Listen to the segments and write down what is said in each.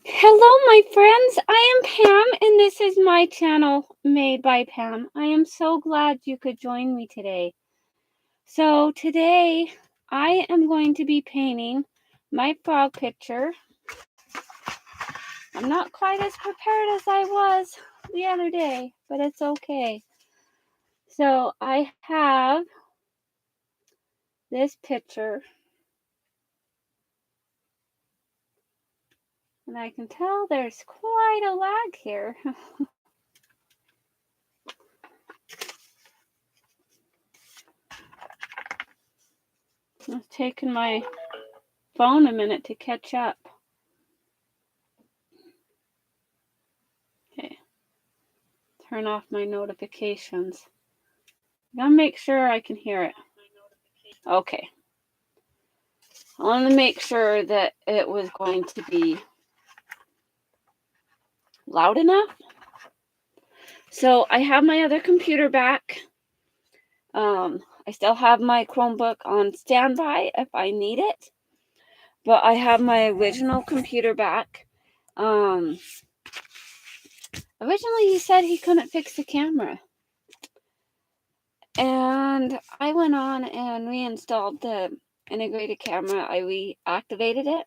Hello, my friends. I am Pam, and this is my channel, Made by Pam. I am so glad you could join me today. So, today I am going to be painting my frog picture. I'm not quite as prepared as I was the other day, but it's okay. So, I have this picture, and I can tell there's quite a lag here. It's taken my phone a minute to catch up. Okay, turn off my notifications. I gotta make sure I can hear it. Okay. I want to make sure that it was going to be loud enough. So I have my other computer back. I still have my Chromebook on standby if I need it, but I have my original computer back. Originally he said he couldn't fix the camera, and I went on and reinstalled the integrated camera. I reactivated it,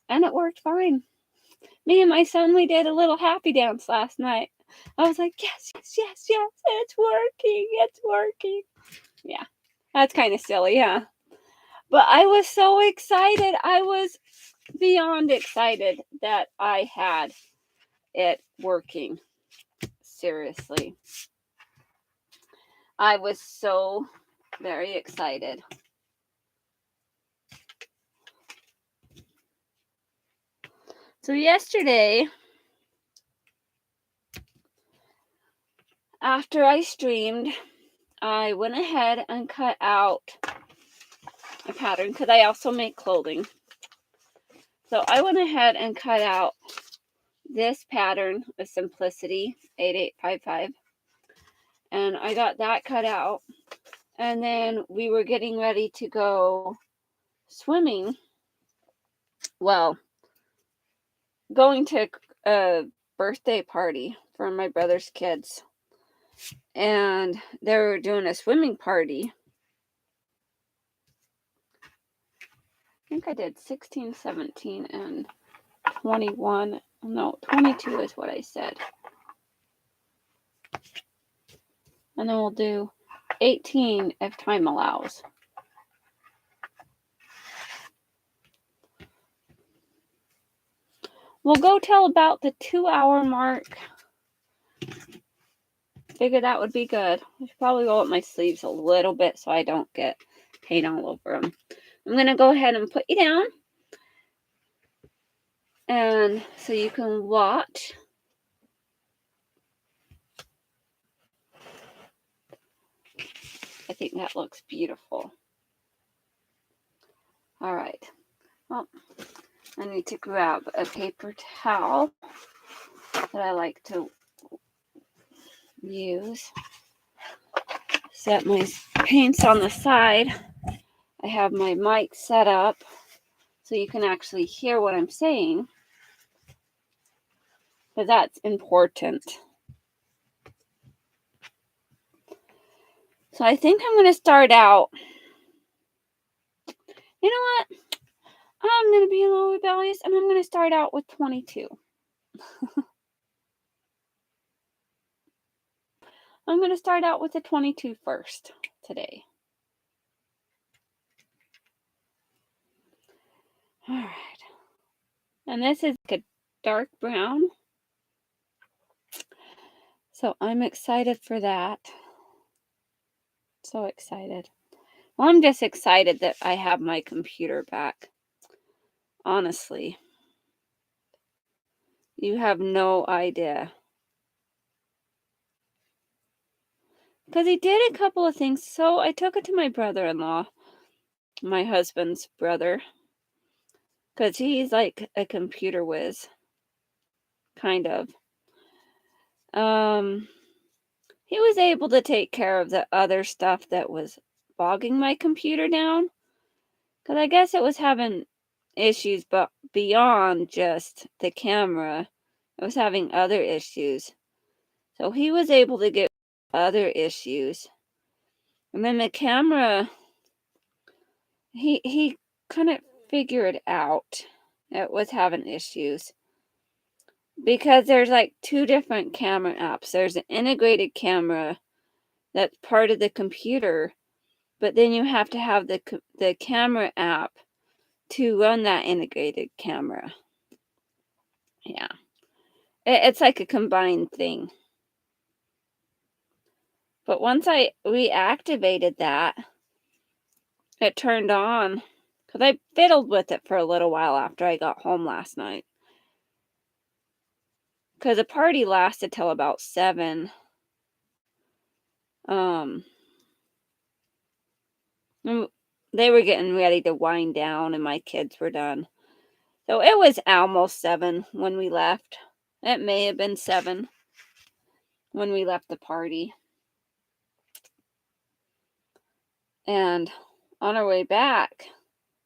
and it worked fine. Me and my son, we did a little happy dance last night. I was like, yes, yes, yes, yes, it's working. Yeah, that's kind of silly, huh? But I was so excited. I was beyond excited that I had it working. Seriously. I was so very excited. So yesterday, after I streamed, I went ahead and cut out a pattern because I also make clothing. So I went ahead and cut out this pattern of Simplicity 8855, and I got that cut out. And then we were getting ready to go swimming. Well, going to a birthday party for my brother's kids, and they were doing a swimming party. I think I did 16, 17, and 21. No, 22 is what I said. And then we'll do 18 if time allows. We'll go till about the 2-hour mark. Figured that would be good. I should probably roll up my sleeves a little bit so I don't get paint all over them. I'm going to go ahead and put you down, and so you can watch. I think that looks beautiful. All right. Well, I need to grab a paper towel that I like to use. Set my paints on the side. I have my mic set up so you can actually hear what I'm saying, but that's important. So I think I'm going to start out. You know what? I'm going to be a little rebellious, and I'm going to start out with 22. I'm going to start out with the 22 first today. All right. And this is like a dark brown. So I'm excited for that. So excited. Well, I'm just excited that I have my computer back. Honestly. You have no idea. Because he did a couple of things. So I took it to my brother-in-law, my husband's brother, because he's like a computer whiz. Kind of. He was able to take care of the other stuff that was bogging my computer down. Because I guess it was having issues, but beyond just the camera. It was having other issues. So he was able to get other issues. And then the camera, he couldn't figure it out. It was having issues. Because there's like two different camera apps. There's an integrated camera that's part of the computer, but then you have to have the camera app to run that integrated camera. Yeah. It's like a combined thing. But once I reactivated that, it turned on. Because I fiddled with it for a little while after I got home last night. Because the party lasted till about 7. They were getting ready to wind down and my kids were done. So it was almost 7 when we left. It may have been 7 when we left the party. And on our way back,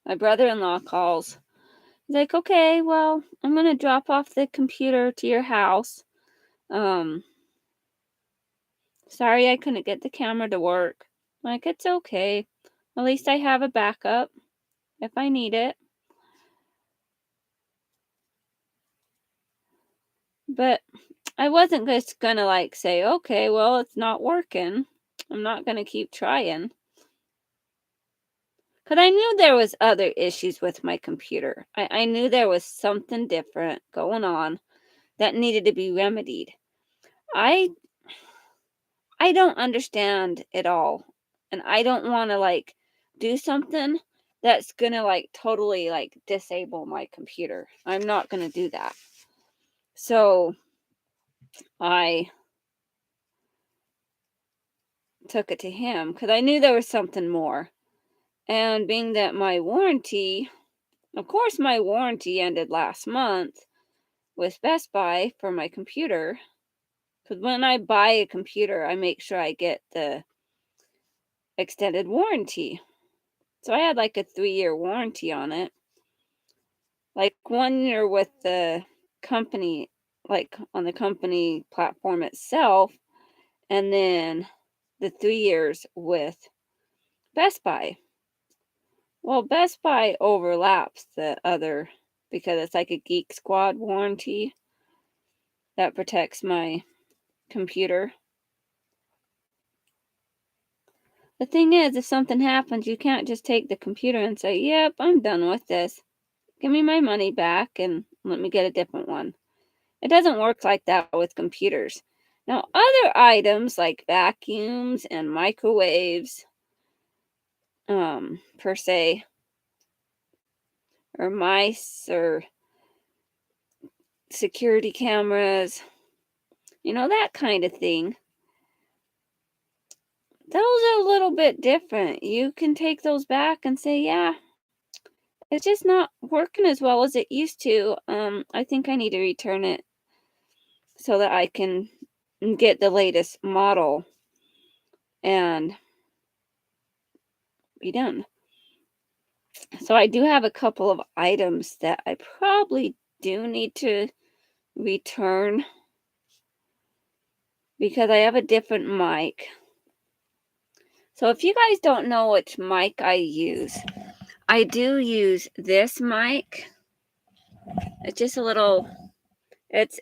my brother-in-law calls. He's like, okay, well, I'm going to drop off the computer to your house. Sorry I couldn't get the camera to work. I'm like, it's okay. At least I have a backup if I need it. But I wasn't just going to like say, okay, well, it's not working. I'm not going to keep trying. Because I knew there was other issues with my computer. I knew there was something different going on that needed to be remedied. I don't understand it all. And I don't want to like do something that's going to like totally like disable my computer. I'm not going to do that. So I took it to him because I knew there was something more. And being that my warranty, of course, my warranty ended last month with Best Buy for my computer. Because when I buy a computer, I make sure I get the extended warranty. So I had like a 3-year warranty on it. Like 1 year with the company, like on the company platform itself, and then the 3 years with Best Buy. Well, Best Buy overlaps the other because it's like a Geek Squad warranty that protects my computer. The thing is, if something happens, you can't just take the computer and say, yep, I'm done with this. Give me my money back and let me get a different one. It doesn't work like that with computers. Now, other items like vacuums and microwaves, per se, or mice or security cameras, that kind of thing. Those are a little bit different. You can take those back and say, yeah, it's just not working as well as it used to. I think I need to return it so that I can get the latest model and be done. So I do have a couple of items that I probably do need to return because I have a different mic. So if you guys don't know which mic I use, I do use this mic. It's just it's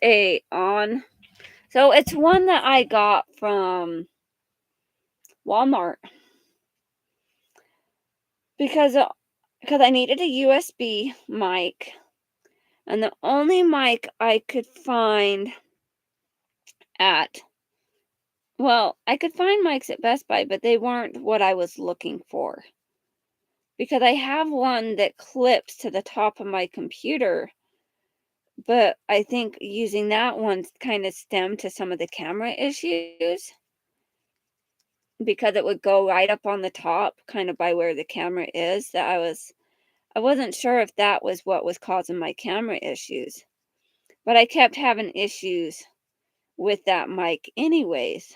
so it's one that I got from Walmart because I needed a USB mic, and the only mic I could find I could find mics at Best Buy, but they weren't what I was looking for. Because I have one that clips to the top of my computer, but I think using that one kind of stemmed to some of the camera issues because it would go right up on the top, kind of by where the camera is, that I wasn't sure if that was what was causing my camera issues. But I kept having issues with that mic anyways.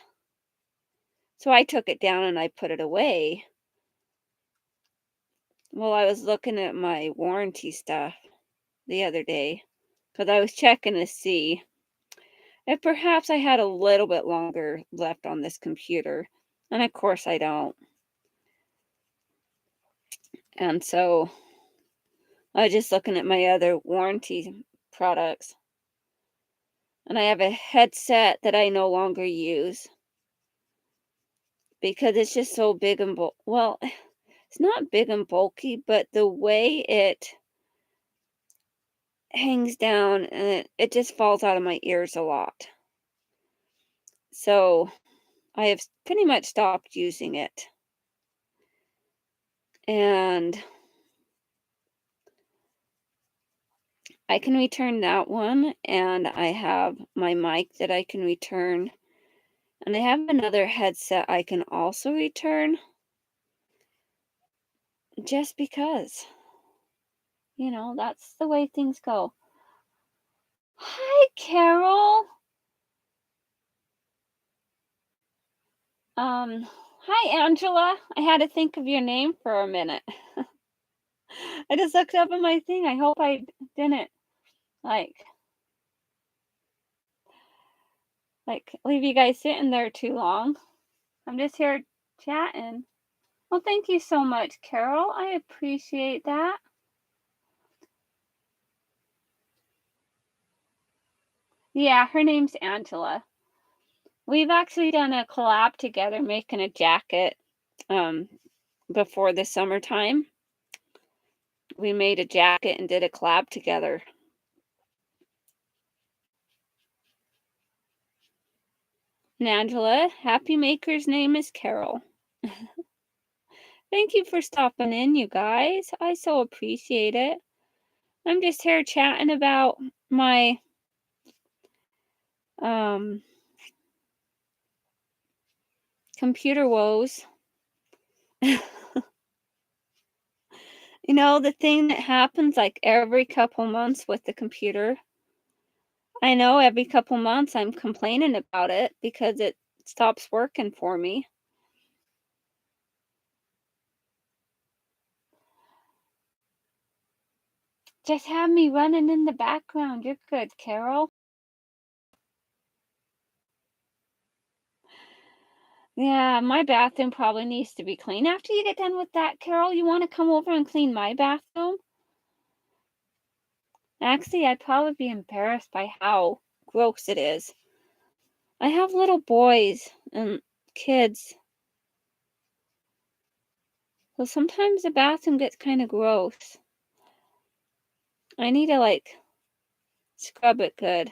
So I took it down and I put it away. Well, I was looking at my warranty stuff the other day because I was checking to see if perhaps I had a little bit longer left on this computer. And of course I don't. And so I was just looking at my other warranty products. And I have a headset that I no longer use because it's just so big and well, it's not big and bulky, but the way it hangs down and it just falls out of my ears a lot. So I have pretty much stopped using it. And I can return that one, and I have my mic that I can return, and I have another headset I can also return just because, that's the way things go. Hi, Carol. Hi, Angela. I had to think of your name for a minute. I just looked up at my thing. I hope I didn't like leave you guys sitting there too long. I'm just here chatting. Well, thank you so much, Carol. I appreciate that. Yeah, her name's Angela. We've actually done a collab together making a jacket before the summertime. We made a jacket and did a collab together. And Angela, Happy Maker's name is Carol. Thank you for stopping in, you guys. I so appreciate it. I'm just here chatting about my computer woes. The thing that happens like every couple months with the computer. I know every couple months I'm complaining about it because it stops working for me. Just have me running in the background. You're good, Carol. Yeah, my bathroom probably needs to be clean. After you get done with that, Carol, you want to come over and clean my bathroom? Actually, I'd probably be embarrassed by how gross it is. I have little boys and kids, so sometimes the bathroom gets kind of gross. I need to scrub it good.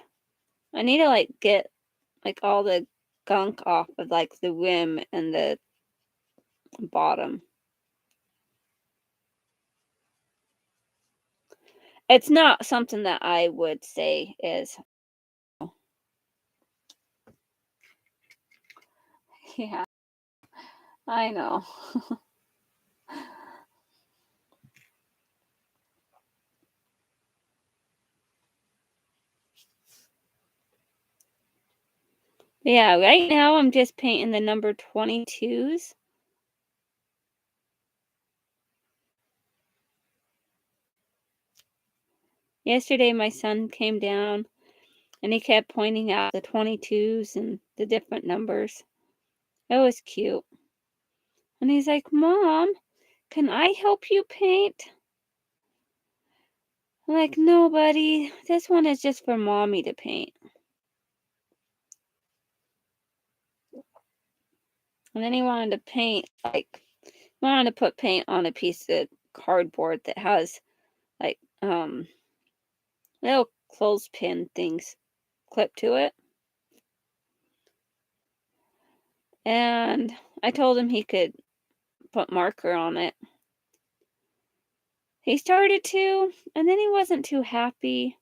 I need to get all the gunk off of the rim and the bottom. It's not something that I would say is yeah, I know. Yeah, right now I'm just painting the number 22s. Yesterday my son came down and he kept pointing out the 22s and the different numbers. It was cute. And he's like, "Mom, can I help you paint?" I'm like, "No, buddy. This one is just for mommy to paint." And then he wanted to paint wanted to put paint on a piece of cardboard that has like little clothespin things clipped to it. And I told him he could put marker on it. He started to, and then he wasn't too happy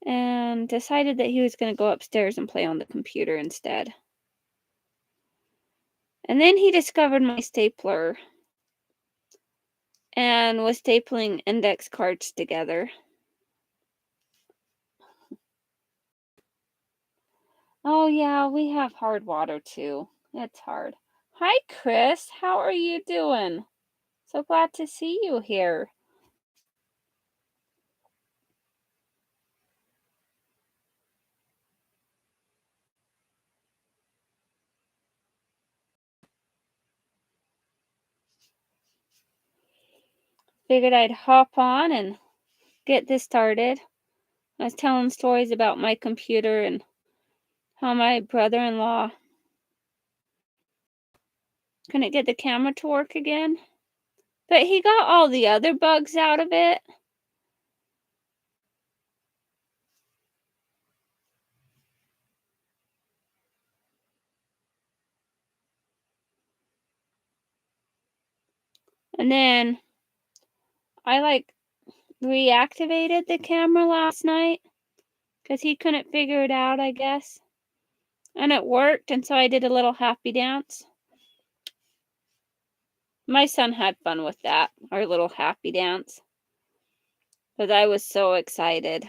and decided that he was going to go upstairs and play on the computer instead. And then he discovered my stapler and was stapling index cards together. Oh, yeah, we have hard water too. It's hard. Hi, Chris. How are you doing? So glad to see you here. Figured I'd hop on and get this started. I was telling stories about my computer and how my brother-in-law couldn't get the camera to work again. But he got all the other bugs out of it. And then I reactivated the camera last night because he couldn't figure it out, I guess. And it worked, and so I did a little happy dance. My son had fun with that, our little happy dance, because I was so excited.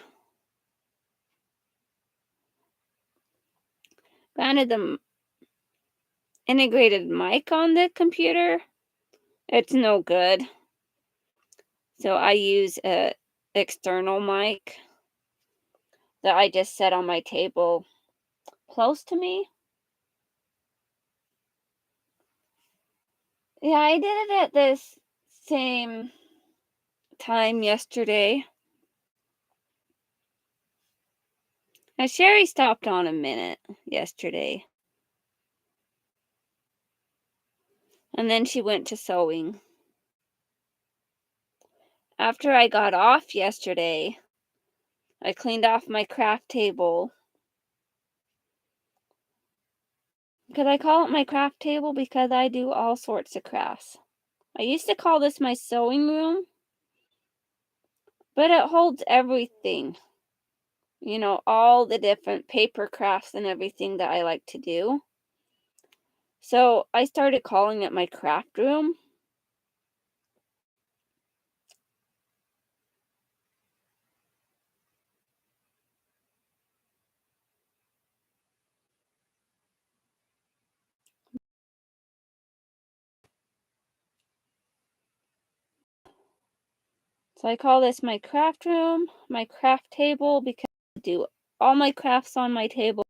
Granted, the integrated mic on the computer, it's no good. So I use a external mic that I just set on my table close to me. Yeah, I did it at this same time yesterday. Now, Sherry stopped on a minute yesterday. And then she went to sewing. After I got off yesterday, I cleaned off my craft table. Because I call it my craft table because I do all sorts of crafts. I used to call this my sewing room, but it holds everything. You know, all the different paper crafts and everything that I like to do. So I started calling it my craft room. So I call this my craft room, my craft table, because I do all my crafts on my table.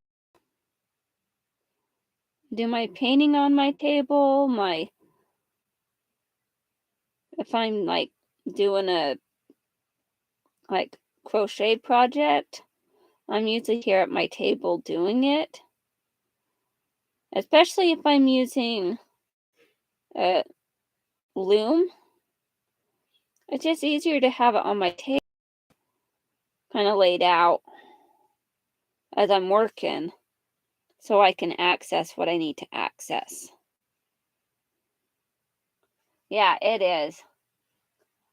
Do my painting on my table, if I'm doing a crochet project, I'm usually here at my table doing it. Especially if I'm using a loom. It's just easier to have it on my table, kind of laid out as I'm working, so I can access what I need to access. Yeah, it is.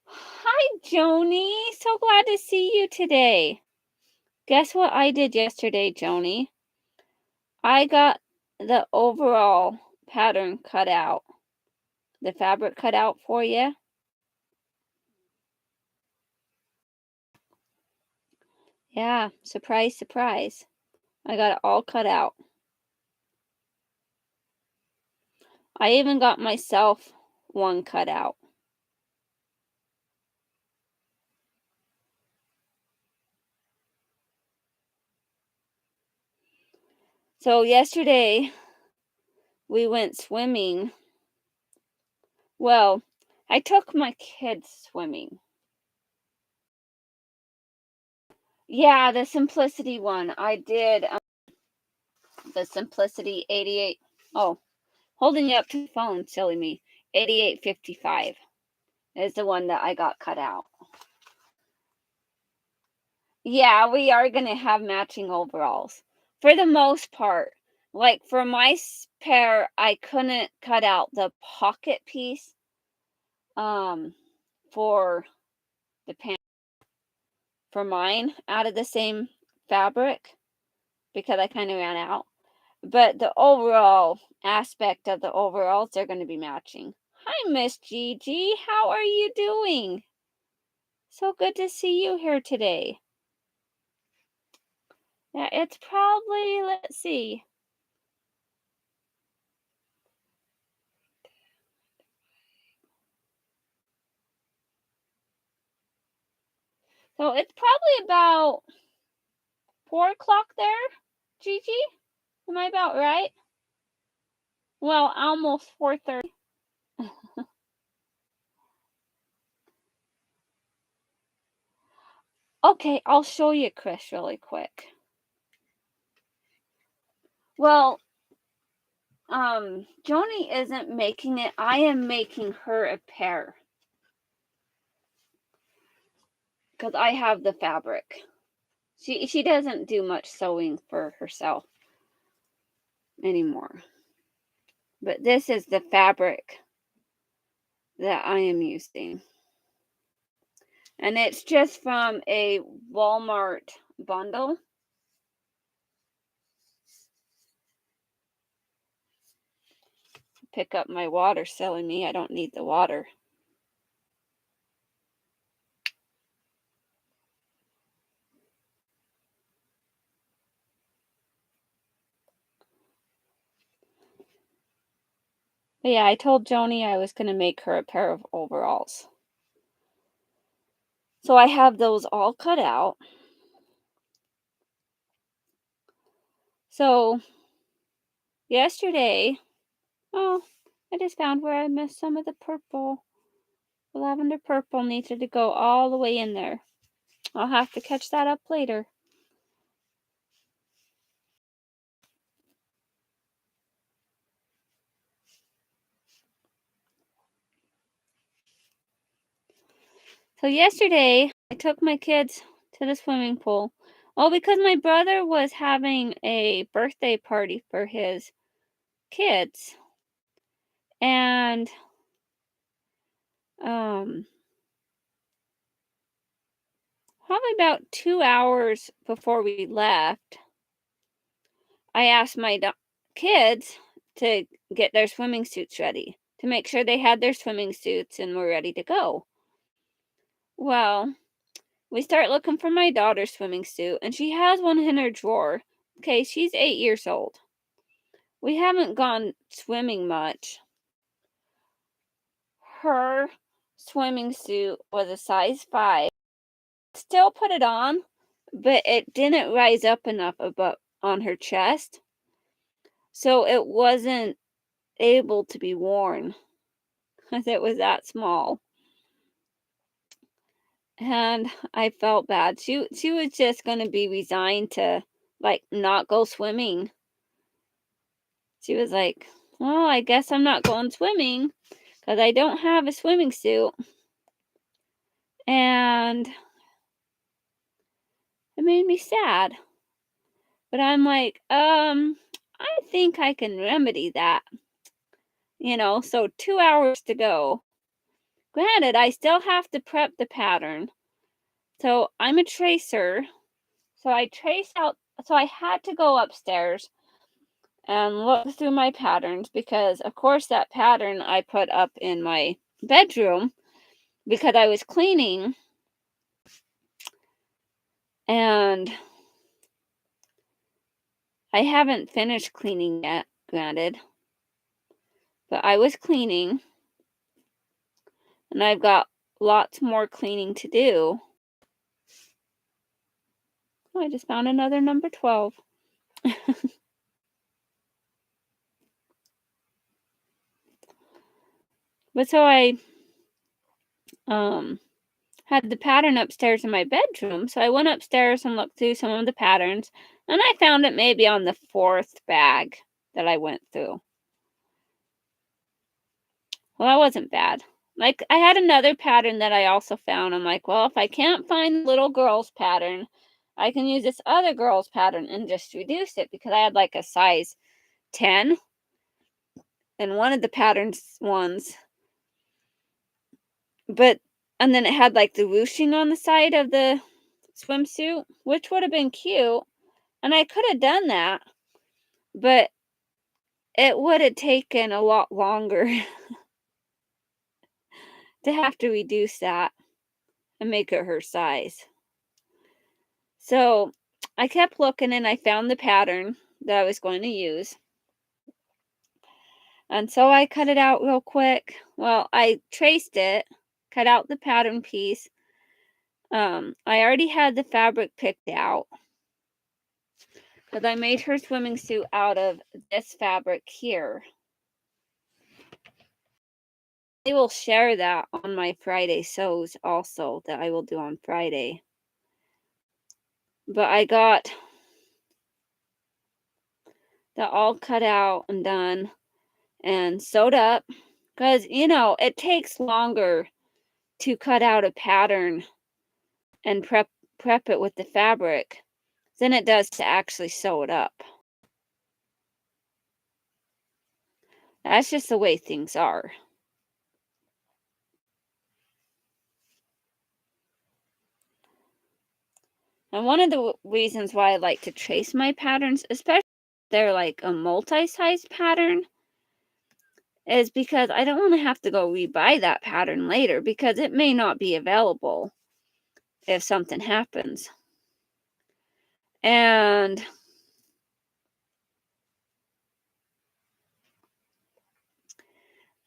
Hi, Joni. So glad to see you today. Guess what I did yesterday, Joni? I got the overall pattern cut out, the fabric cut out for you. Yeah, surprise, surprise. I got it all cut out. I even got myself one cut out. So yesterday we went swimming. Well, I took my kids swimming. Yeah, the Simplicity one. I did the Simplicity 88. Oh, holding you up to the phone, silly me. 8855 is the one that I got cut out. Yeah, we are going to have matching overalls for the most part. Like for my pair, I couldn't cut out the pocket piece for the pants for mine out of the same fabric because I kind of ran out. But the overall aspect of the overalls, they're going to be matching. Hi, Miss Gigi. How are you doing? So good to see you here today. Yeah, it's probably, let's see. So it's probably about 4 o'clock there, Gigi? Am I about right? Well, almost 4:30. Okay, I'll show you Chris really quick. Well, Joni isn't making it. I am making her a pair. Because I have the fabric. She doesn't do much sewing for herself anymore. But this is the fabric that I am using. And it's just from a Walmart bundle. Pick up my water selling me. I don't need the water. But yeah, I told Joni I was going to make her a pair of overalls. So I have those all cut out. So yesterday, oh, I just found where I missed some of the purple. The lavender purple needed to go all the way in there. I'll have to catch that up later. So yesterday, I took my kids to the swimming pool. Oh, because my brother was having a birthday party for his kids. And probably about 2 hours before we left, I asked my kids to get their swimming suits ready, to make sure they had their swimming suits and were ready to go. Well, we start looking for my daughter's swimming suit, and she has one in her drawer. Okay, she's 8 years old. We haven't gone swimming much. Her swimming suit was a size 5. Still put it on, but it didn't rise up enough above on her chest. So it wasn't able to be worn because it was that small. And I felt bad. She was just going to be resigned to like not go swimming. She was like, "Well, I guess I'm not going swimming because I don't have a swimming suit." And it made me sad. But I'm like, I think I can remedy that. So 2 hours to go. Granted, I still have to prep the pattern. So I'm a tracer. So I had to go upstairs and look through my patterns because, of course, that pattern I put up in my bedroom because I was cleaning. And I haven't finished cleaning yet, granted. But I was cleaning. And I've got lots more cleaning to do. Oh, I just found another number 12. But so I had the pattern upstairs in my bedroom. So I went upstairs and looked through some of the patterns. And I found it maybe on the 4th bag that I went through. Well, that wasn't bad. Like, I had another pattern that I also found. I'm like, well, if I can't find little girl's pattern, I can use this other girl's pattern and just reduce it because I had like a size 10 in one of the patterns ones. And then it had like the ruching on the side of the swimsuit, which would have been cute. And I could have done that, but it would have taken a lot longer to have to reduce that and make it her size. So I kept looking and I found the pattern that I was going to use. And so I cut it out real quick. Well, I traced it, cut out the pattern piece, I already had the fabric picked out because I made her swimming suit out of this fabric here. I will share that on my Friday sews also, that I will do on Friday. But I got that all cut out and done and sewed up because, it takes longer to cut out a pattern and prep it with the fabric than it does to actually sew it up. That's just the way things are. And one of the reasons why I like to trace my patterns, especially if they're like a multi-size pattern, is because I don't want to have to go rebuy that pattern later because it may not be available if something happens. And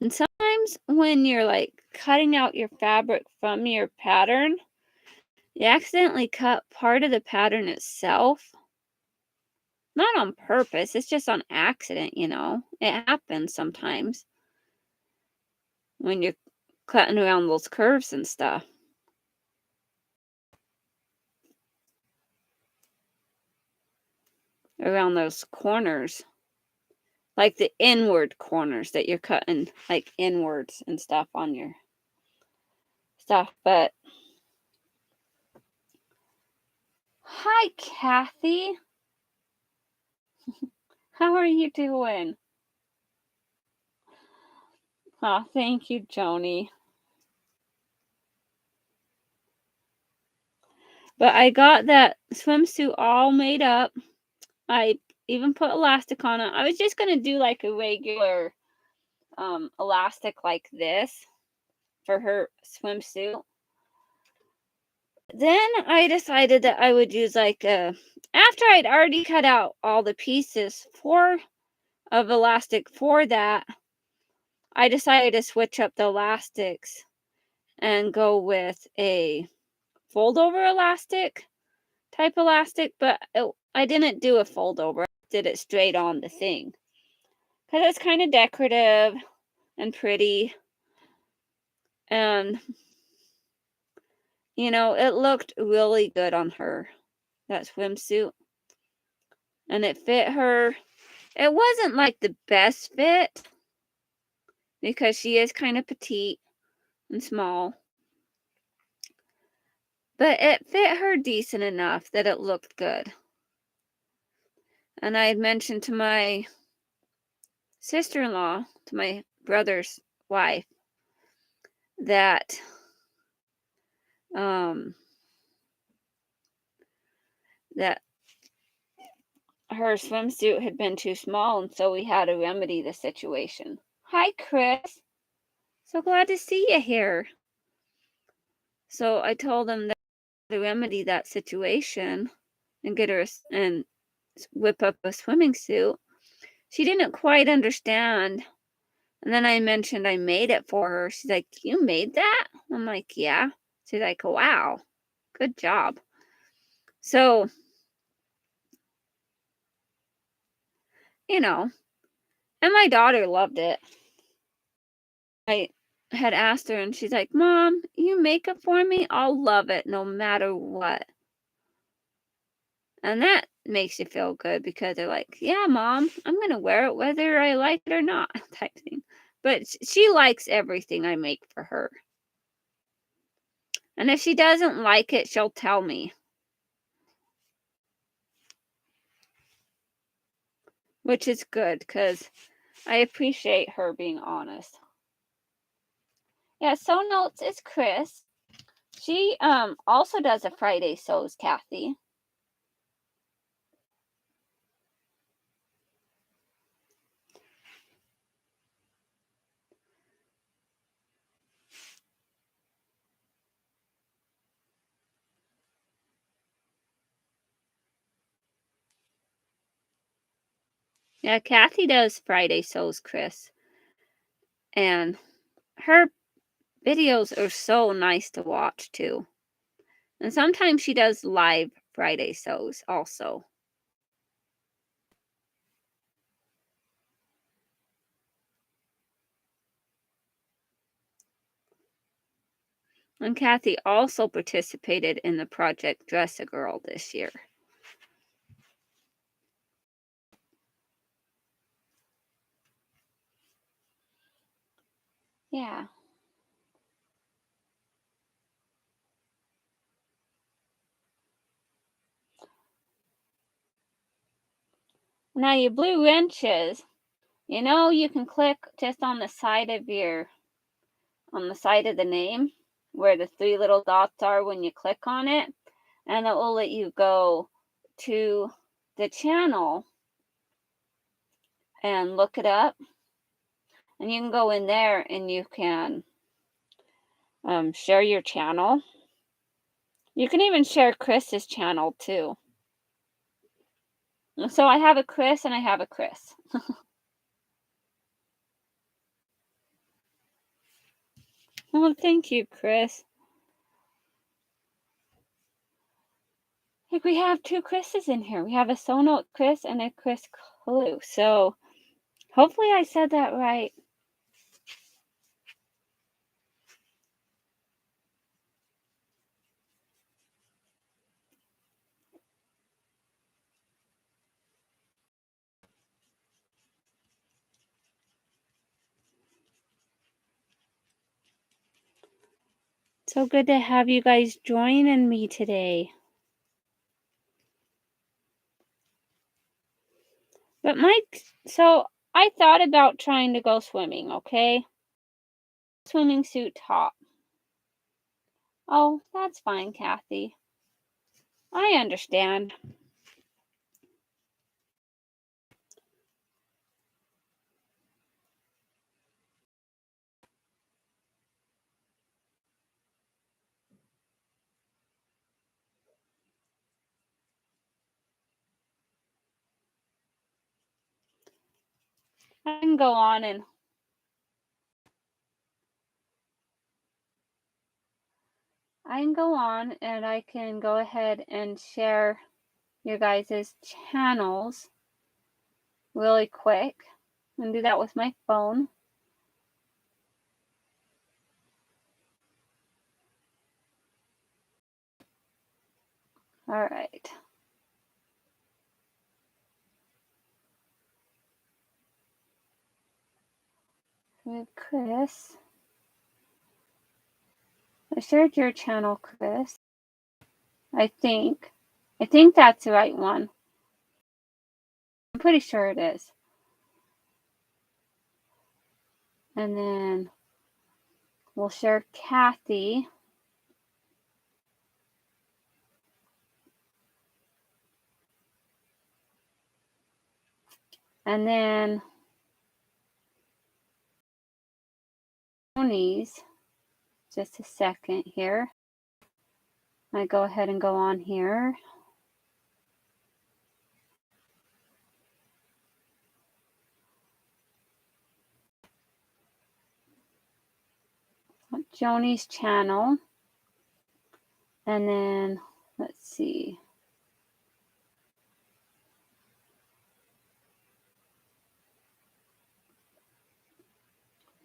sometimes when you're like cutting out your fabric from your pattern, you accidentally cut part of the pattern itself. Not on purpose, it's just on accident, It happens sometimes when you're cutting around those curves and stuff. Around those corners. Like the inward corners that you're cutting, like inwards and stuff on your stuff. But hi, Kathy. How are you doing? Oh, thank you, Joni. But I got that swimsuit all made up. I even put elastic on it. I was just going to do like a regular elastic like this for her swimsuit. Then I decided that I would use like after I'd already cut out all the pieces of elastic for that, I decided to switch up the elastics and go with a fold over elastic type elastic, but I didn't do a fold over. I did it straight on the thing because it's kind of decorative and pretty, and it looked really good on her, that swimsuit, and it fit her. It wasn't like the best fit because she is kind of petite and small, but it fit her decent enough that it looked good. And I had mentioned to my sister-in-law, to my brother's wife, that that her swimsuit had been too small, and so we had to remedy the situation. Hi, Chris. So glad to see you here. So I told them that to remedy that situation and get her and whip up a swimming suit. She didn't quite understand. And then I mentioned I made it for her. She's like, "You made that?" I'm like, "Yeah." She's like, "Wow, good job." So, and my daughter loved it. I had asked her and she's like, "Mom, you make it for me? I'll love it no matter what." And that makes you feel good because they're like, "Yeah, Mom, I'm going to wear it whether I like it or not," type thing. But she likes everything I make for her. And if she doesn't like it, she'll tell me. Which is good because I appreciate her being honest. Yeah, Sew Notes is Chris. She also does a Friday Sews, Kathy. Yeah, Kathy does Friday Sews, Chris. And her videos are so nice to watch too. And sometimes she does live Friday sews also. And Kathy also participated in the Project Dress a Girl this year. Yeah. Now your blue wrenches, you know, you can click just on the side of the name where the 3 little dots are when you click on it, and it will let you go to the channel and look it up. And you can go in there and you can share your channel. You can even share Chris's channel too. So I have a Chris and I have a Chris. Well, thank you, Chris. Like, we have 2 Chris's in here. We have a Sew Note Chris and a Chris Clue. So hopefully I said that right. So good to have you guys joining me today. But so I thought about trying to go swimming, okay? Swimming suit top. Oh, that's fine, Kathy. I understand. I can go on and I can go ahead and share your guys' channels really quick. I'm gonna do that with my phone. All right. With Chris. I shared your channel, Chris. I think that's the right one. I'm pretty sure it is. And then we'll share Kathy. And then Tony's. Just a second here. I go ahead and go on here. Joni's channel. And then let's see.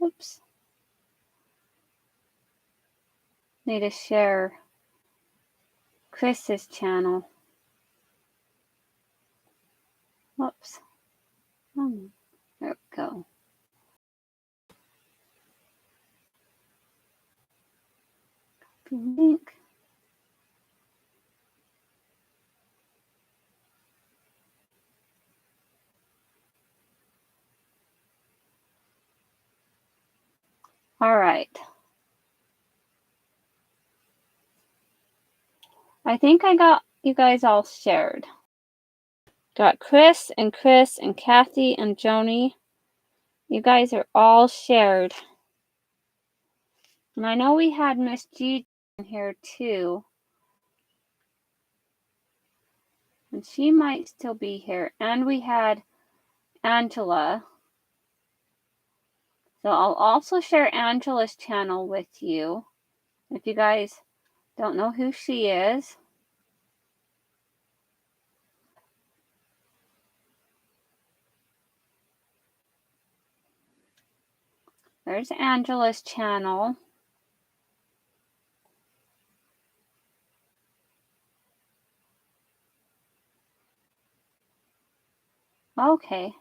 Oops. Need to share Chris's channel. Whoops. Oh, there we go. Copy link. All right. I think I got you guys all shared. Got Chris and Kathy and Joni. You guys are all shared. And I know we had Miss G in here too. And she might still be here. And we had Angela. So I'll also share Angela's channel with you if you guys Don't know who she is. There's Angela's channel. Okay.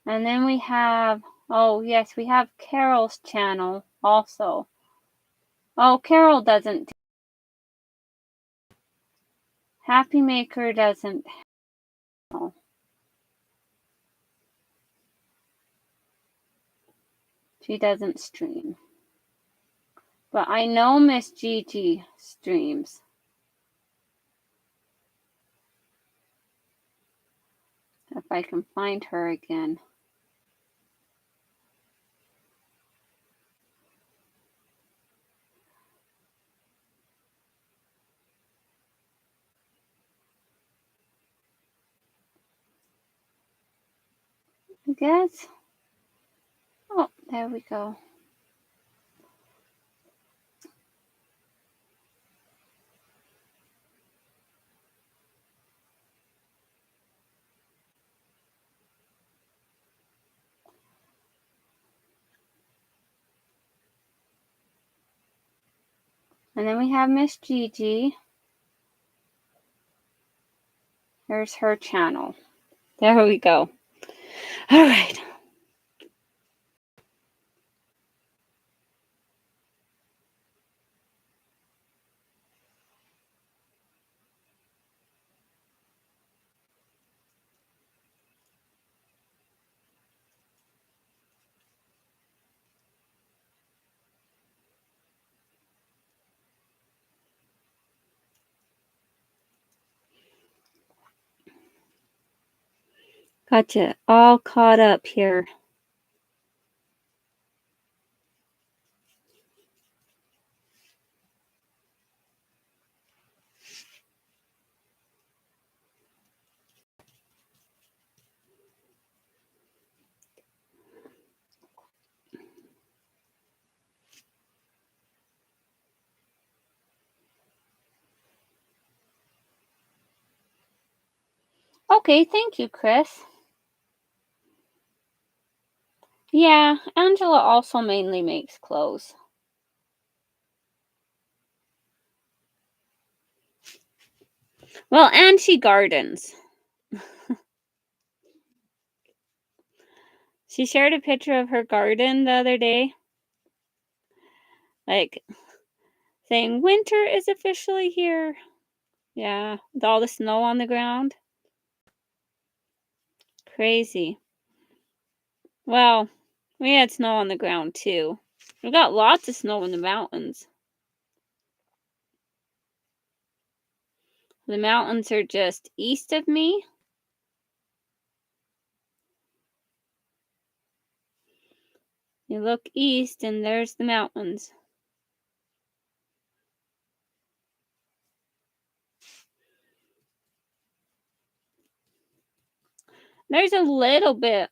And then we have, oh yes, we have Carol's channel also. Oh, Carol doesn't. Happy Maker doesn't. Oh. She doesn't stream. But I know Miss Gigi streams. If I can find her again. I guess. Oh, there we go. And then we have Miss Gigi. Here's her channel. There we go. All right. Gotcha. All caught up here. Okay, thank you, Chris. Yeah, Angela also mainly makes clothes. Well, and she gardens. She shared a picture of her garden the other day. Like, saying, winter is officially here. Yeah, with all the snow on the ground. Crazy. Well, we had snow on the ground too. We got lots of snow in the mountains. The mountains are just east of me. You look east and there's the mountains. There's a little bit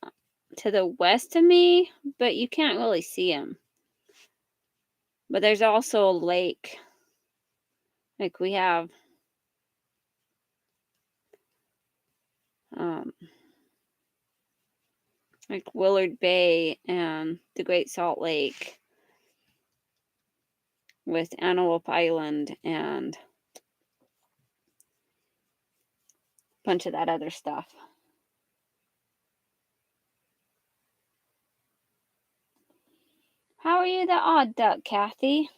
to the west of me, but you can't really see them. But there's also a lake. Like we have like Willard Bay and the Great Salt Lake with Antelope Island and a bunch of that other stuff. How are you, the odd duck, Kathy?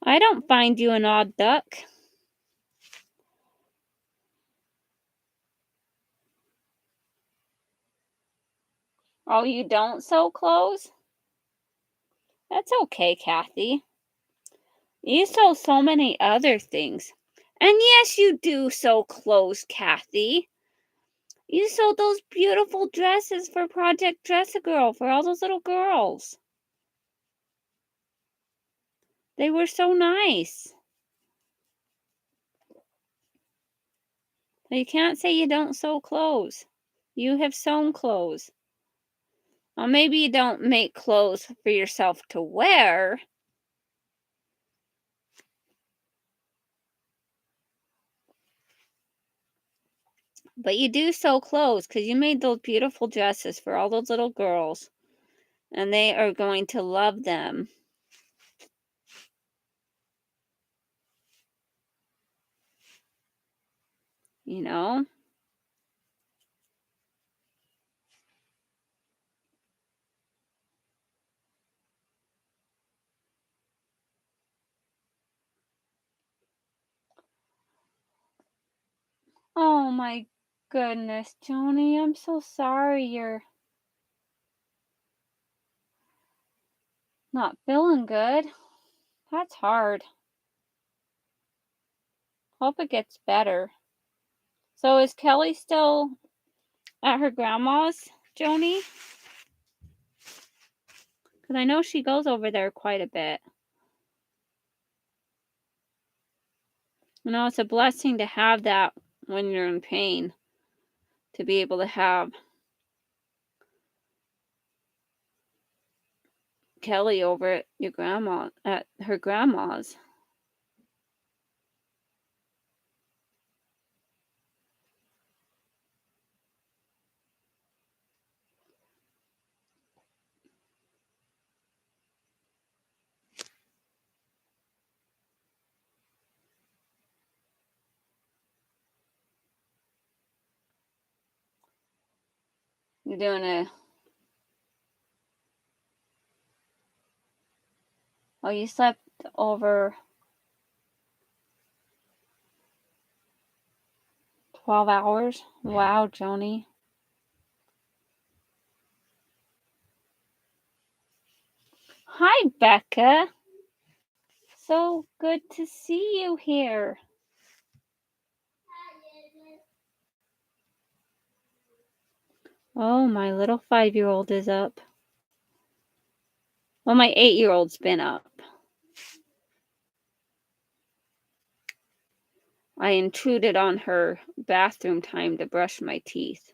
I don't find you an odd duck. Oh, you don't sew clothes? That's okay, Kathy. You sew so many other things. And yes, you do sew clothes, Kathy. You sewed those beautiful dresses for Project Dress a Girl for all those little girls. They were so nice. You can't say you don't sew clothes. You have sewn clothes. Well, maybe you don't make clothes for yourself to wear. But you do sew clothes because you made those beautiful dresses for all those little girls. And they are going to love them. You know? Oh my goodness, Joni, I'm so sorry you're not feeling good. That's hard. Hope it gets better. So is Kelly still at her grandma's, Joni? Because I know she goes over there quite a bit. You know, it's a blessing to have that when you're in pain. To be able to have Kelly over at her grandma's. You're doing you slept over 12 hours? Wow, Joni. Hi, Becca. So good to see you here. Oh, my little 5-year-old is up. Well, my 8-year-old's been up. I intruded on her bathroom time to brush my teeth.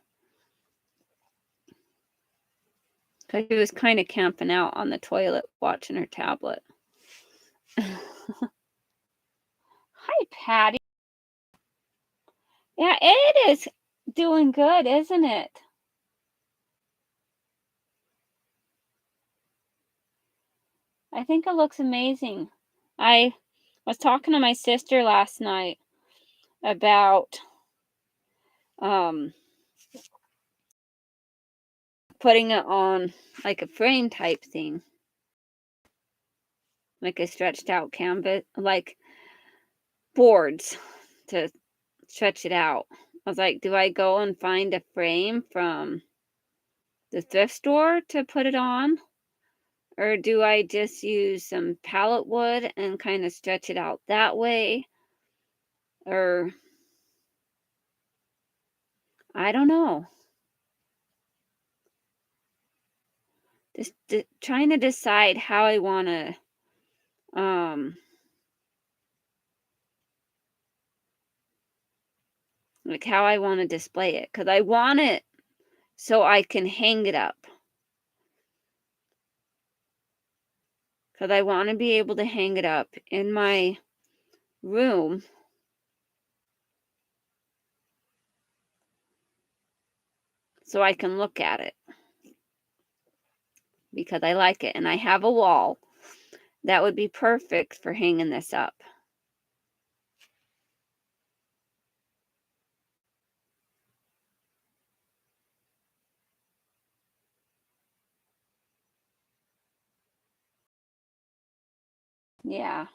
Because she was kind of camping out on the toilet watching her tablet. Hi, Patty. Yeah, it is doing good, isn't it? I think it looks amazing. I was talking to my sister last night about putting it on like a frame type thing, like a stretched out canvas, like boards to stretch it out. I was like, do I go and find a frame from the thrift store to put it on? Or do I just use some pallet wood and kind of stretch it out that way? Or I don't know. Just trying to decide how I want to like how I want to display it, cuz I want it so I can hang it up. Cuz I want to be able to hang it up in my room so I can look at it because I like it and I have a wall that would be perfect for hanging this up. Yeah.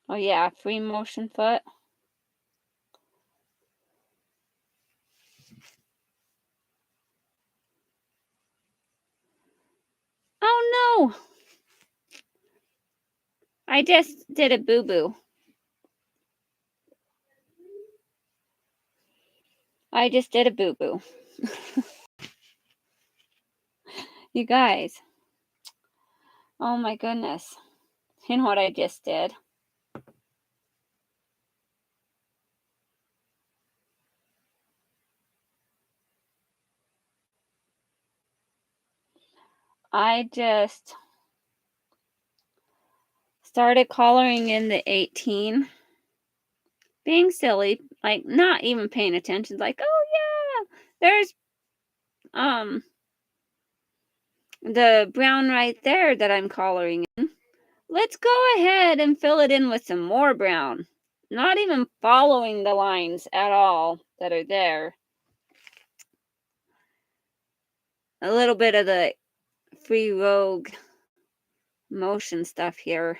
Oh yeah, free motion foot. Oh no. I just did a boo-boo. I just did a boo-boo. You guys, oh my goodness. You know what I just did? I just started coloring in the 18, being silly, like not even paying attention, like, oh yeah, there's the brown right there that I'm coloring in. Let's go ahead and fill it in with some more brown. Not even following the lines at all that are there. A little bit of the free rogue motion stuff here.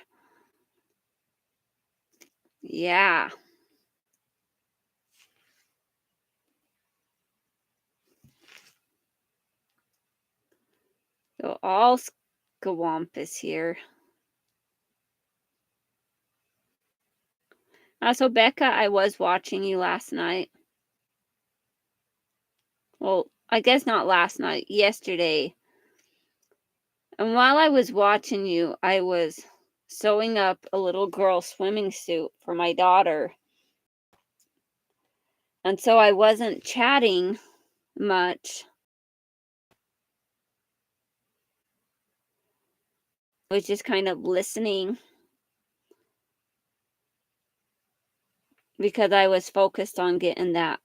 Yeah. So all scawampus here. So Becca, I was watching you last night. Well, I guess not last night, yesterday. And while I was watching you, I was sewing up a little girl swimming suit for my daughter. And so I wasn't chatting much. I was just kind of listening because I was focused on getting that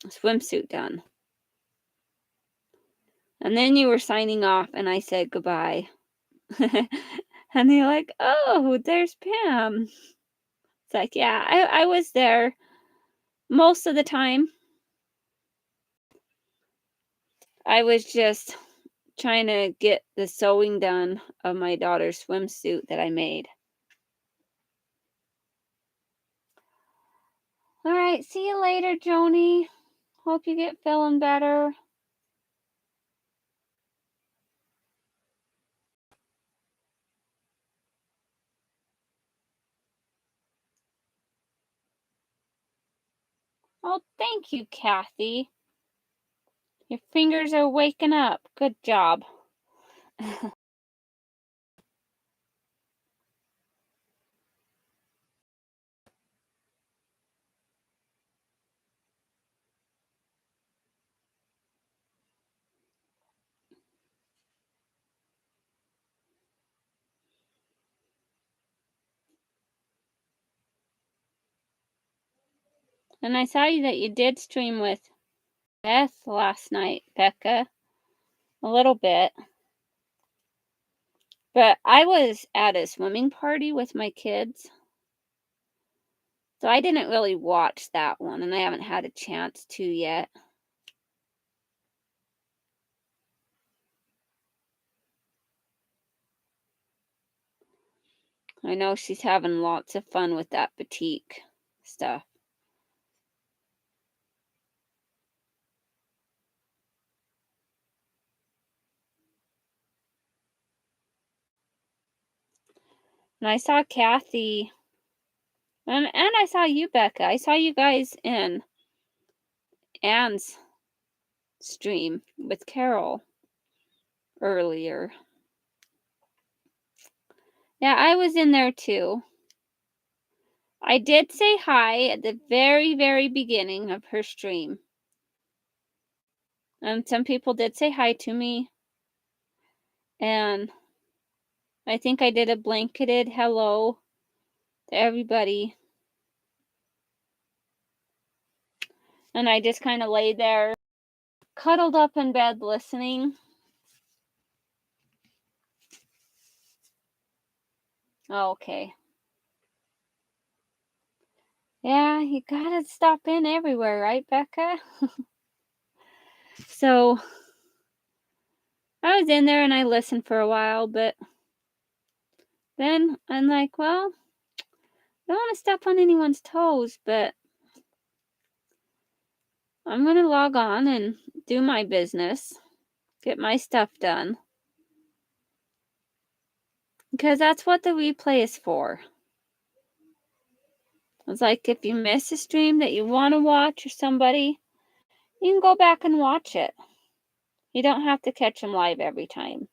swimsuit done. And then you were signing off and I said goodbye. And you're like, oh, there's Pam. It's like, yeah, I was there most of the time. I was just trying to get the sewing done of my daughter's swimsuit that I made. All right, see you later, Joni. Hope you get feeling better. Oh, thank you, Kathy. Your fingers are waking up. Good job. And I saw that you did stream with Beth last night, Becca. A little bit. But I was at a swimming party with my kids. So I didn't really watch that one, and I haven't had a chance to yet. I know she's having lots of fun with that batik stuff. And I saw Kathy, and I saw you, Becca. I saw you guys in Anne's stream with Carol earlier. Yeah, I was in there too. I did say hi at the very, very beginning of her stream. And some people did say hi to me. And I think I did a blanketed hello to everybody. And I just kind of lay there, cuddled up in bed listening. Oh, okay. Yeah, you gotta stop in everywhere, right, Becca? So I was in there and I listened for a while, but then I'm like, well, I don't want to step on anyone's toes, but I'm going to log on and do my business, get my stuff done. Because that's what the replay is for. It's like if you miss a stream that you want to watch or somebody, you can go back and watch it. You don't have to catch them live every time.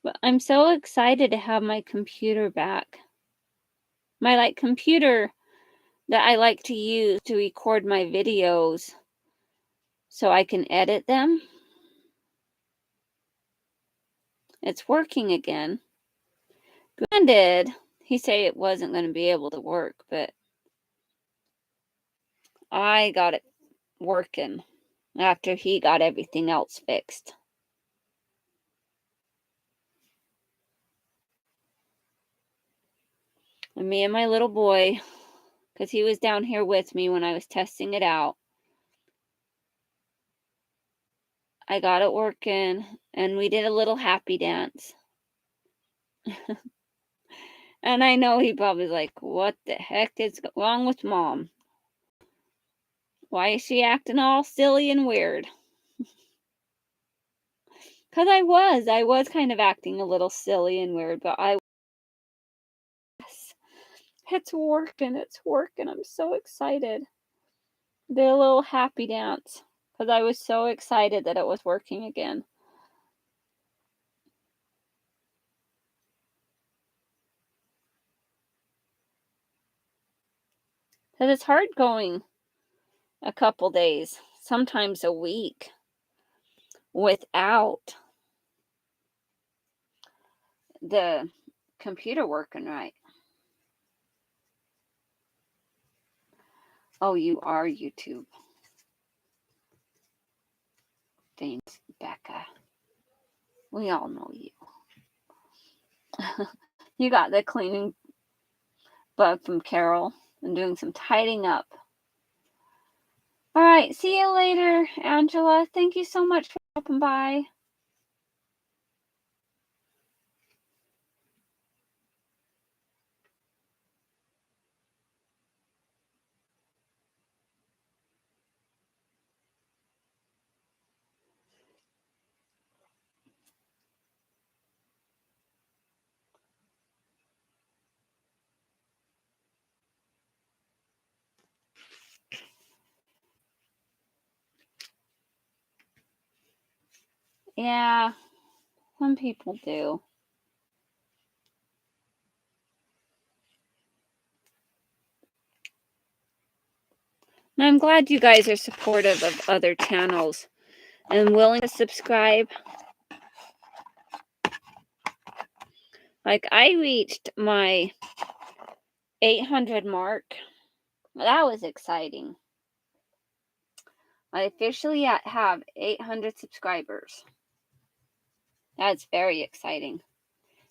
But I'm so excited to have my computer back. My computer that I like to use to record my videos so I can edit them. It's working again. Granted, he said it wasn't going to be able to work, but I got it working after he got everything else fixed. And me and my little boy, because he was down here with me when I was testing it out, I got it working, and we did a little happy dance. And I know he probably like, what the heck is wrong with Mom? Why is she acting all silly and weird? Because I was kind of acting a little silly and weird, but it's working, I'm so excited. Did a little happy dance, because I was so excited that it was working again. Because it's hard going a couple days, sometimes a week, without the computer working right. Oh, you are YouTube. Thanks, Becca. We all know you. You got the cleaning bug from Carol and doing some tidying up. All right, see you later, Angela. Thank you so much for stopping by. Yeah, some people do. And I'm glad you guys are supportive of other channels and willing to subscribe. Like, I reached my 800 mark. That was exciting. I officially have 800 subscribers. That's very exciting.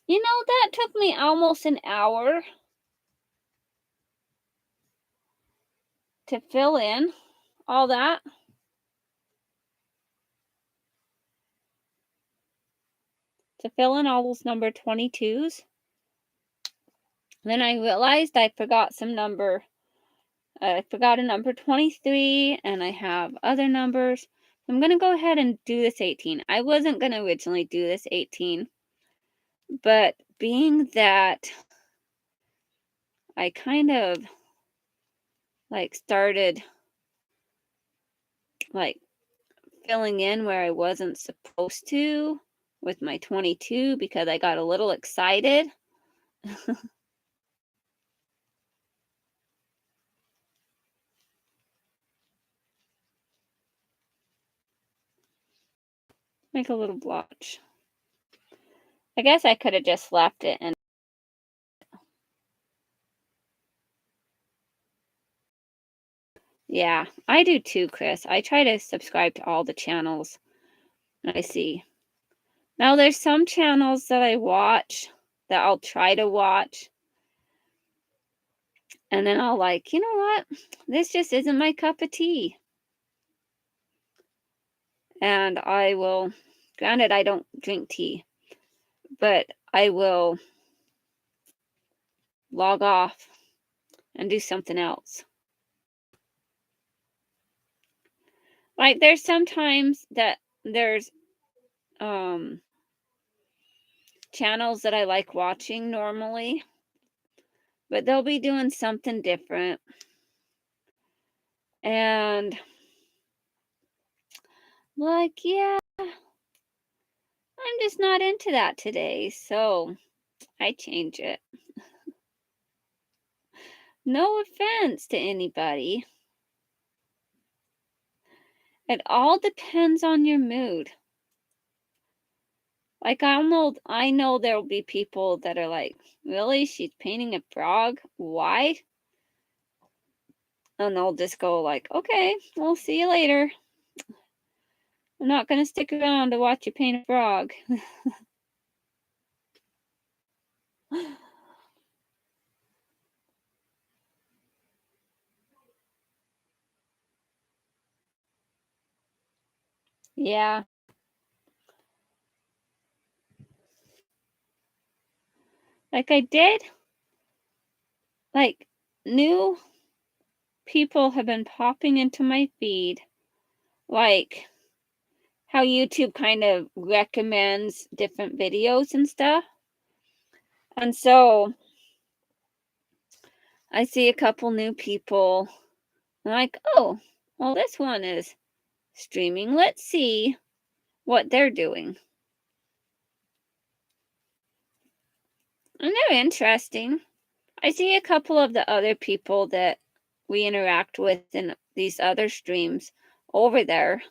You know, that took me almost an hour to fill in all that. To fill in all those number 22s. Then I realized I forgot some number. I forgot a number 23, and I have other numbers. I'm going to go ahead and do this 18. I wasn't going to originally do this 18, but being that I kind of started filling in where I wasn't supposed to with my 22 because I got a little excited. Make a little blotch. I guess I could have just left it and yeah, I do too, Chris. I try to subscribe to all the channels I see. Now, there's some channels that I watch that I'll try to watch. And then I'll you know what? This just isn't my cup of tea. And I will, granted, I don't drink tea, but I will log off and do something else. Like there's sometimes that there's channels that I like watching normally, but they'll be doing something different. And like, yeah, I'm just not into that today. So I change it. No offense to anybody. It all depends on your mood. Like I know there'll be people that are like, really? She's painting a frog? Why? And they'll just go like, okay, we'll see you later. I'm not gonna stick around to watch you paint a frog. Yeah. Like I did, like new people have been popping into my feed, like how YouTube kind of recommends different videos and stuff. And so I see a couple new people. I'm like, oh, well, this one is streaming. Let's see what they're doing. And they're interesting. I see a couple of the other people that we interact with in these other streams over there.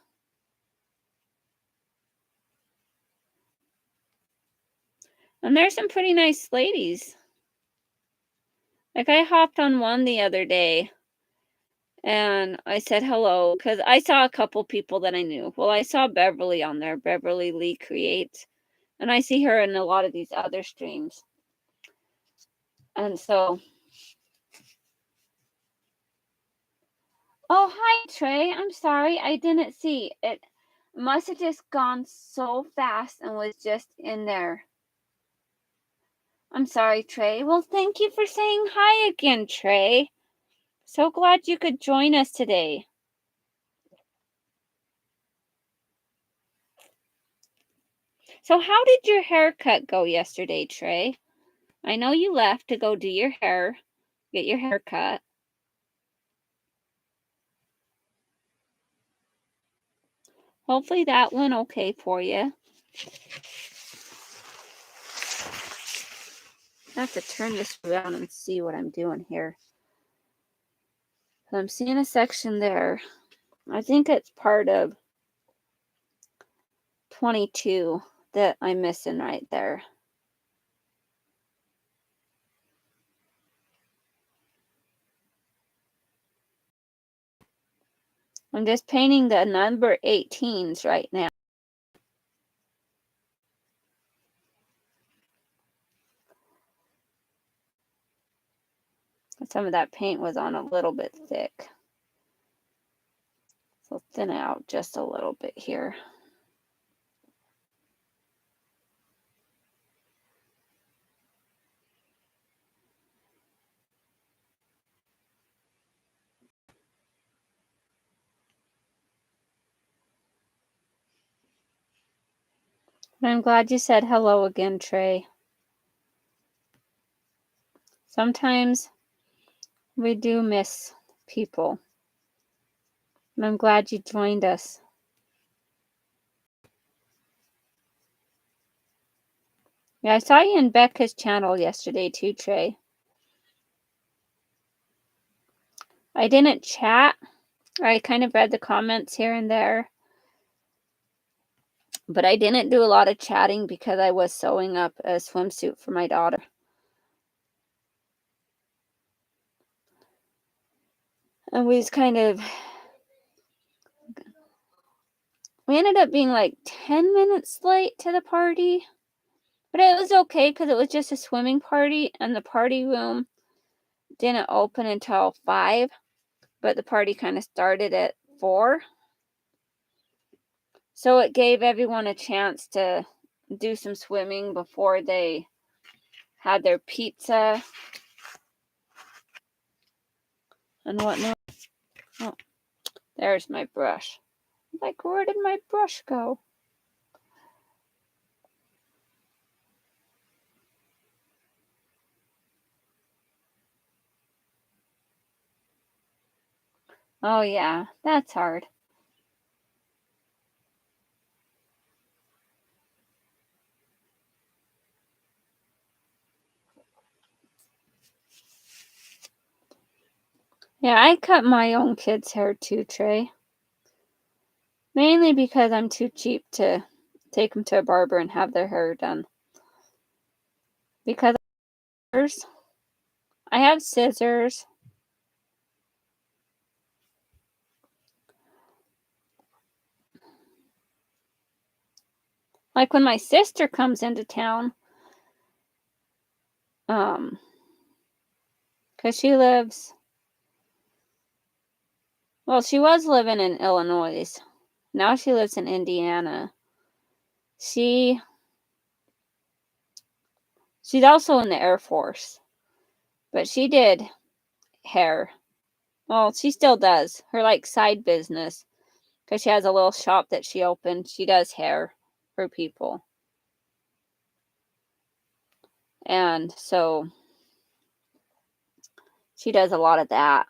And there's some pretty nice ladies. Like I hopped on one the other day and I said hello because I saw a couple people that I knew. Well, I saw Beverly on there, Beverly Lee Creates, and I see her in a lot of these other streams. And so, oh, hi, Trey. I'm sorry. I didn't see it. Must have just gone so fast and was just in there. I'm sorry, Trey. Well, thank you for saying hi again, Trey. So glad you could join us today. So, how did your haircut go yesterday, Trey? I know you left to go do your hair, get your hair cut. Hopefully that went okay for you. I have to turn this around and see what I'm doing here. So I'm seeing a section there. I think it's part of 22 that I'm missing right there. I'm just painting the number 18s right now. Some of that paint was on a little bit thick. So thin it out just a little bit here. But I'm glad you said hello again, Trey. Sometimes we do miss people. And I'm glad you joined us. Yeah, I saw you in Becca's channel yesterday too, Trey. I didn't chat. I kind of read the comments here and there. But I didn't do a lot of chatting because I was sewing up a swimsuit for my daughter. And we ended up being like 10 minutes late to the party. But it was okay because it was just a swimming party and the party room didn't open until 5. But the party kind of started at 4. So it gave everyone a chance to do some swimming before they had their pizza and whatnot. Oh, there's my brush. Like, where did my brush go? Oh, yeah, that's hard. Yeah, I cut my own kids' hair too, Trey. Mainly because I'm too cheap to take them to a barber and have their hair done. Because I have scissors. Like when my sister comes into town, because she lives, well, she was living in Illinois. Now she lives in Indiana. She's also in the Air Force, but she did hair. Well, she still does her like side business because she has a little shop that she opened. She does hair for people, and so she does a lot of that.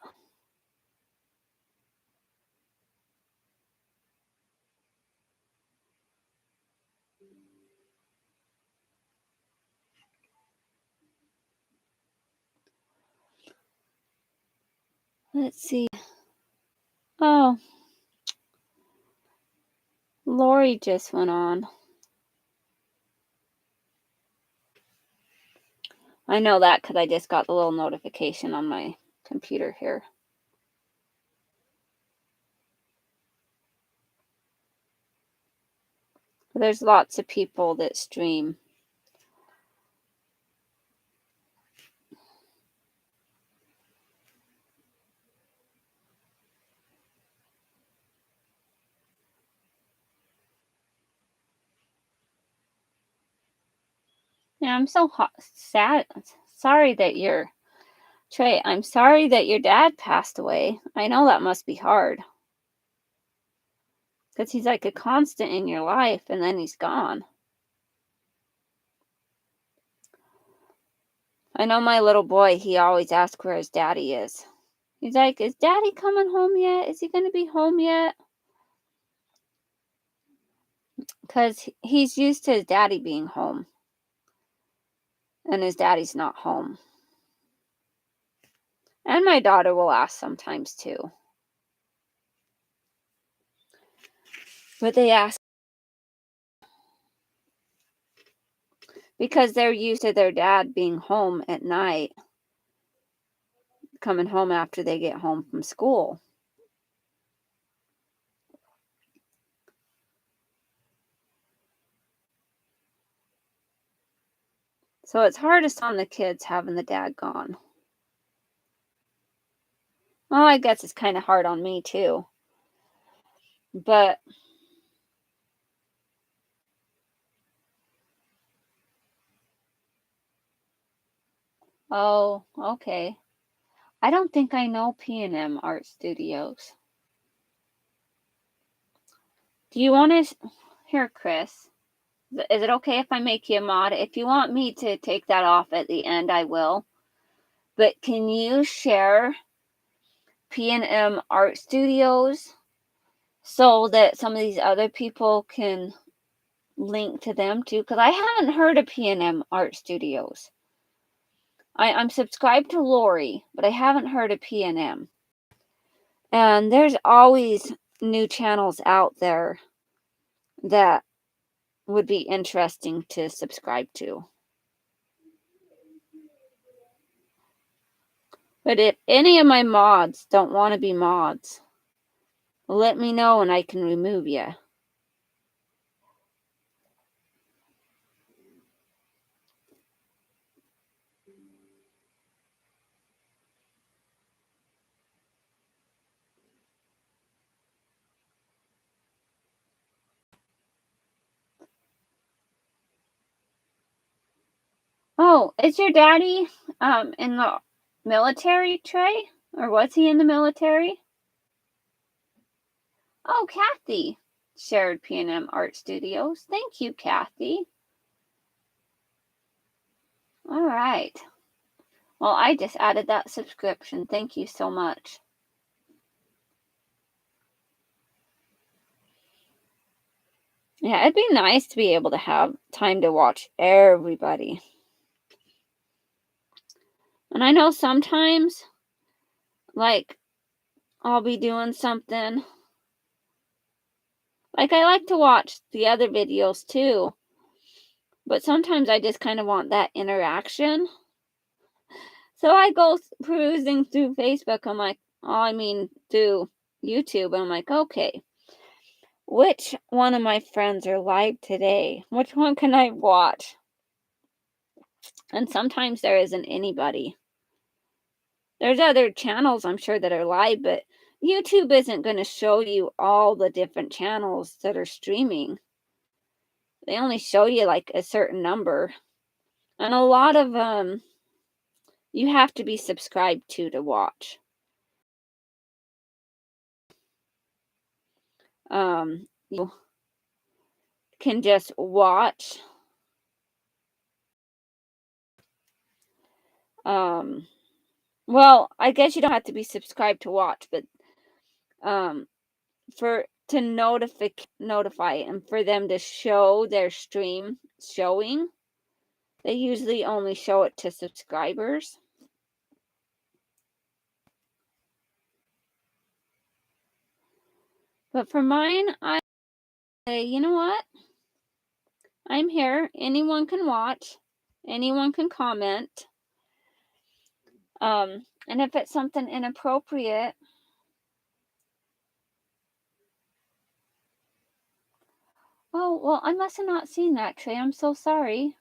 Let's see. Oh, Lori just went on. I know that because I just got the little notification on my computer here. There's lots of people that stream. Yeah, I'm so sad. Sorry that you're Trey. I'm sorry that your dad passed away. I know that must be hard because he's like a constant in your life, and then he's gone. I know my little boy. He always asks where his daddy is. He's like, "Is daddy coming home yet? Is he going to be home yet?" Because he's used to his daddy being home, and his daddy's not home. And my daughter will ask sometimes too. But they ask because they're used to their dad being home at night, coming home after they get home from school. So it's hardest on the kids having the dad gone. Well, I guess it's kind of hard on me too. But oh, okay. I don't think I know P&M Art Studios. Do you want to here, Chris? Is it okay if I make you a mod? If you want me to take that off at the end, I will. But can you share P&M Art Studios so that some of these other people can link to them too? Because I haven't heard of P&M Art Studios. I'm subscribed to Lori, but I haven't heard of P&M. And there's always new channels out there that would be interesting to subscribe to. But if any of my mods don't want to be mods, let me know and I can remove you. Oh, is your daddy in the military, Trey? Or was he in the military? Oh, Kathy shared P&M Art Studios. Thank you, Kathy. All right. Well, I just added that subscription. Thank you so much. Yeah, it'd be nice to be able to have time to watch everybody. And I know sometimes, like, I'll be doing something. Like, I like to watch the other videos too. But sometimes I just kind of want that interaction. So I go perusing through Facebook. I'm like, through YouTube. I'm like, okay, which one of my friends are live today? Which one can I watch? And sometimes there isn't anybody. There's other channels, I'm sure, that are live, but YouTube isn't going to show you all the different channels that are streaming. They only show you like a certain number. And a lot of you have to be subscribed to watch. You can just watch. Well, I guess you don't have to be subscribed to watch, but for to notify and for them to show their stream showing, they usually only show it to subscribers. But for mine, I say, you know what? I'm here. Anyone can watch. Anyone can comment. And if it's something inappropriate, oh, well, I must have not seen that, Trey. I'm so sorry.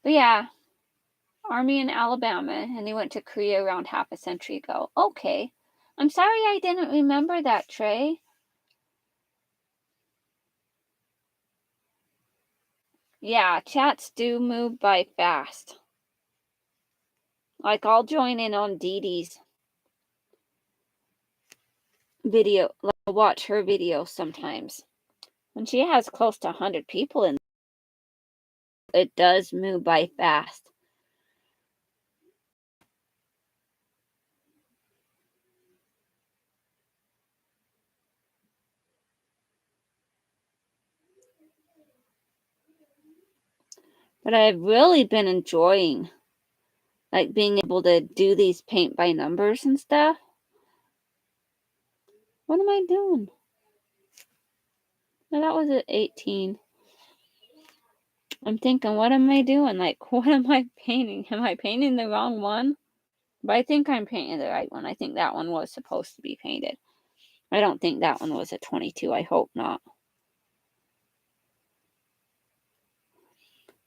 But yeah, Army in Alabama, and he went to Korea around half a century ago. Okay. I'm sorry I didn't remember that, Trey. Yeah, chats do move by fast. Like, I'll join in on Dee Dee's video, like, watch her video sometimes. When she has close to 100 people in, it does move by fast. But I've really been enjoying, like, being able to do these paint by numbers and stuff. What am I doing? No, that was at 18. I'm thinking, what am I doing? Like, what am I painting? Am I painting the wrong one? But I think I'm painting the right one. I think that one was supposed to be painted. I don't think that one was a 22. I hope not.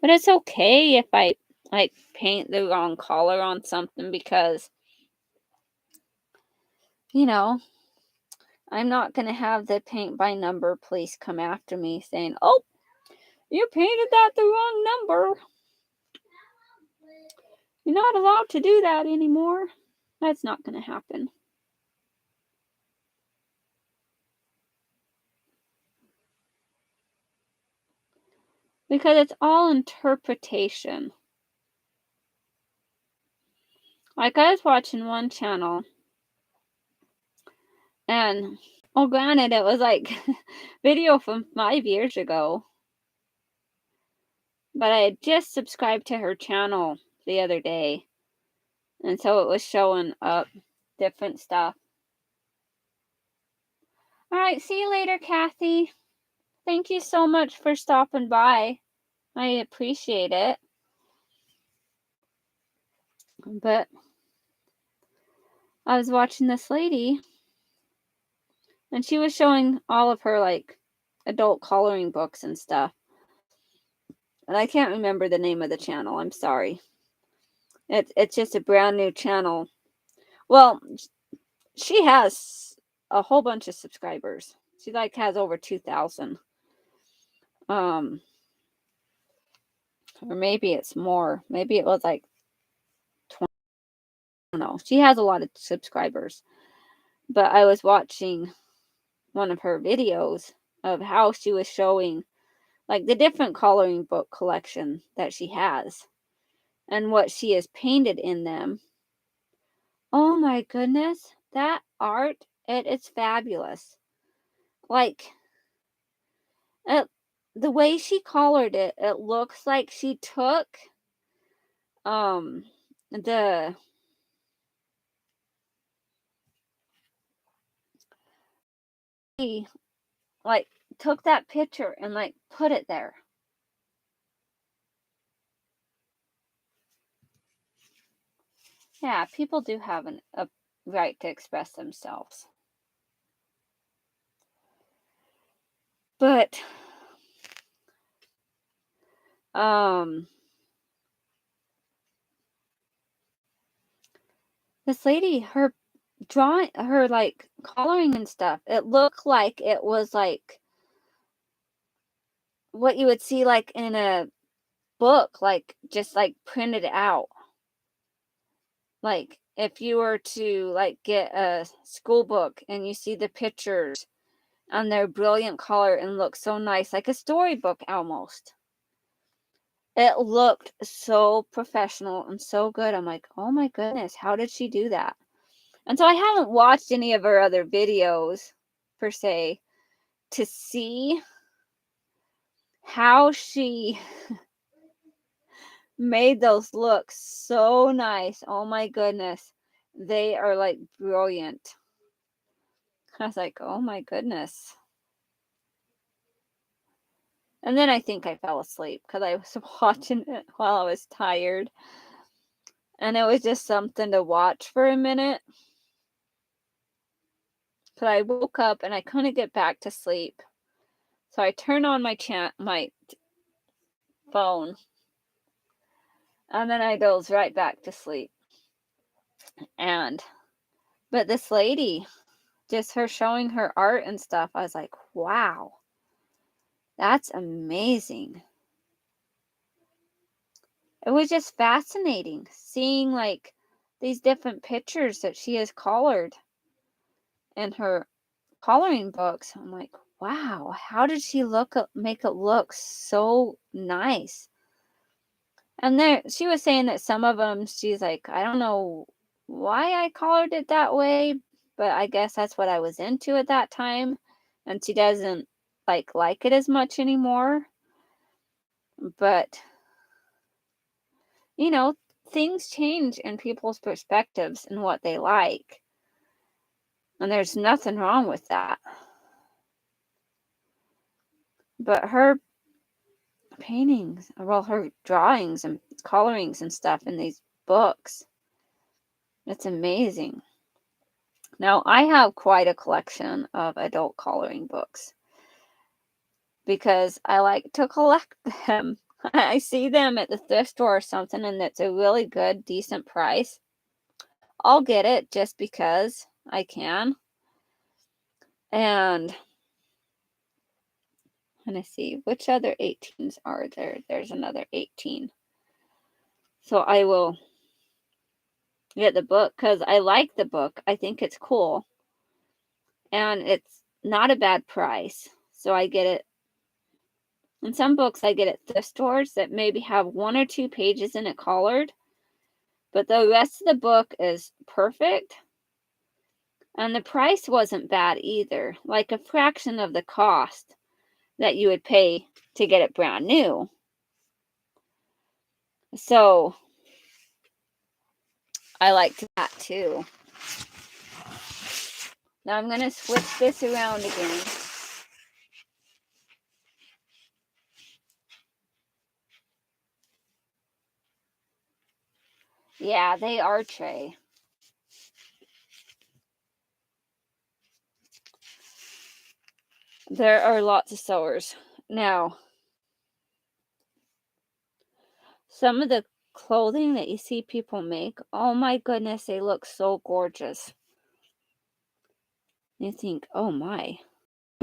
But it's okay if I, like, paint the wrong color on something because, you know, I'm not going to have the paint by number police come after me saying, oh, you painted that the wrong number. You're not allowed to do that anymore. That's not going to happen. Because it's all interpretation. Like, I was watching one channel, and, well, granted, it was like video from 5 years ago. But I had just subscribed to her channel the other day. And so it was showing up different stuff. All right, see you later, Kathy. Thank you so much for stopping by. I appreciate it. But I was watching this lady, and she was showing all of her, like, adult coloring books and stuff. And I can't remember the name of the channel. I'm sorry. It's just a brand new channel. Well, she has a whole bunch of subscribers. She, like, has over 2,000. Or maybe it's more. Maybe it was like 20. I don't know. She has a lot of subscribers. But I was watching one of her videos of how she was showing like the different coloring book collection that she has and what she has painted in them. Oh my goodness, that art, it is fabulous. Like it, the way she colored it, it looks like she took um the like took that picture and like put it there. Yeah, people do have a right to express themselves. But um this lady, her drawing, her like coloring and stuff, it looked like it was like what you would see like in a book, like just like printed out. Like if you were to like get a school book and you see the pictures and their brilliant color and look so nice, like a storybook almost. It looked so professional and so good. I'm like, oh my goodness, how did she do that? And so I haven't watched any of her other videos per se to see how she made those look so nice. Oh my goodness. They are like brilliant. I was like, oh my goodness. And then I think I fell asleep because I was watching it while I was tired. And it was just something to watch for a minute. But I woke up and I couldn't get back to sleep. So I turned on my phone. And then I dozed right back to sleep. But this lady, just her showing her art and stuff, I was like, wow, that's amazing. It was just fascinating seeing like these different pictures that she has colored in her coloring books. I'm like, wow, how did she make it look so nice? And there, she was saying that some of them, she's like, I don't know why I colored it that way, but I guess that's what I was into at that time. And she doesn't like it as much anymore. But, you know, things change in people's perspectives and what they like. And there's nothing wrong with that. But her paintings, well, her drawings and colorings and stuff in these books, it's amazing. Now, I have quite a collection of adult coloring books because I like to collect them. I see them at the thrift store or something and it's a really good, decent price. I'll get it just because I can. And I see which other 18s are there. There's another 18. So I will get the book because I like the book. I think it's cool. And it's not a bad price. So I get it. In some books I get at thrift stores that maybe have 1 or 2 pages in it colored, but the rest of the book is perfect. And the price wasn't bad either, like a fraction of the cost that you would pay to get it brand new. So I liked that too. Now I'm going to switch this around again. Yeah, they are Trey. There are lots of sewers. Now, some of the clothing that you see people make, oh my goodness, they look so gorgeous. You think, oh my,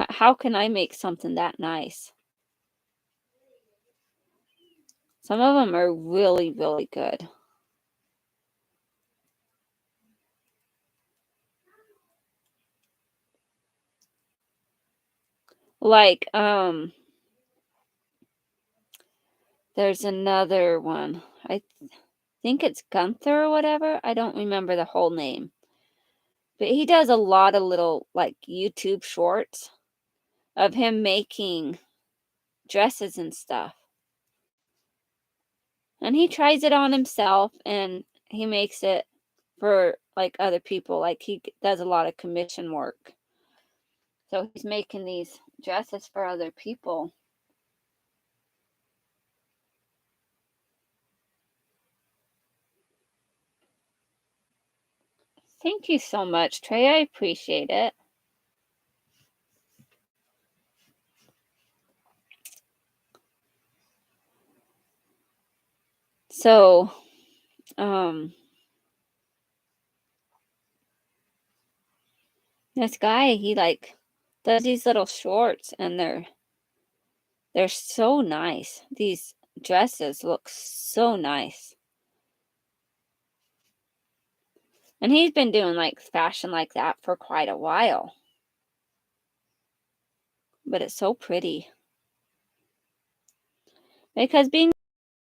how can I make something that nice? Some of them are really, really good. Like, there's another one. I think it's Gunther or whatever. I don't remember the whole name. But he does a lot of little, like, YouTube shorts of him making dresses and stuff. And he tries it on himself and he makes it for, like, other people. Like, he does a lot of commission work. So he's making these dresses for other people. Thank you so much, Trey. I appreciate it. So, this guy, he like does these little shorts and they're so nice. These dresses look so nice. And he's been doing like fashion like that for quite a while. But it's so pretty. Because being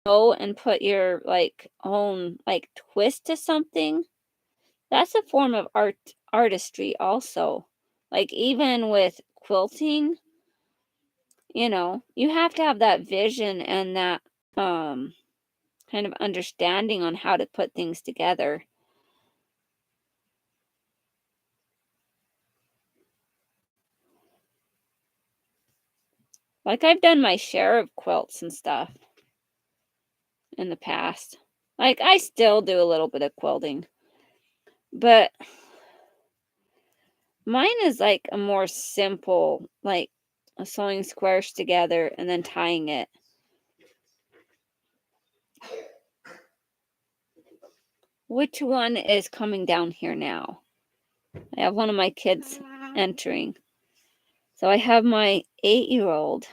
go and put your like own like twist to something, that's a form of artistry also. Like even with quilting, you have to have that vision and that kind of understanding on how to put things together. Like I've done my share of quilts and stuff in the past. Like I still do a little bit of quilting. But mine is like a more simple, like sewing squares together and then tying it. Which one is coming down here now? I have one of my kids entering. So I have my 8-year-old.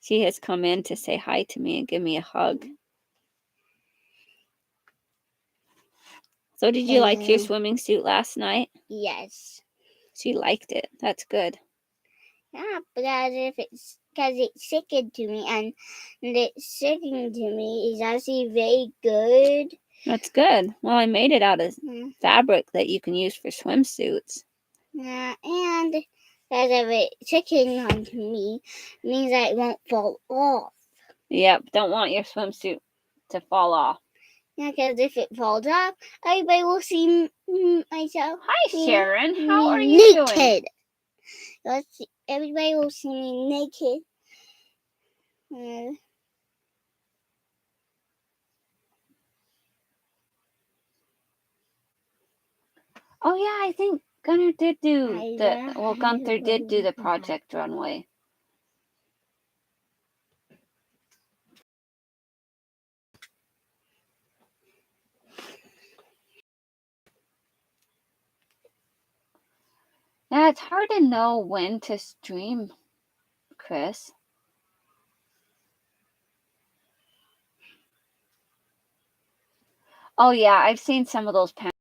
She has come in to say hi to me and give me a hug. So did you like your swimming suit last night? Yes. She liked it. That's good. Yeah, because it's sticking to me, and it's sticking to me is actually very good. That's good. Well, I made it out of fabric that you can use for swimsuits. Yeah, and because of it sticking onto me means that it won't fall off. Yep, don't want your swimsuit to fall off. Yeah, because if it falls off, everybody will see myself. Hi, Sharon. How are you doing? Everybody will see me naked. Oh yeah, I think Gunther did do Gunther did do the Project Runway. Yeah, it's hard to know when to stream, Chris. Oh yeah, I've seen some of those panels,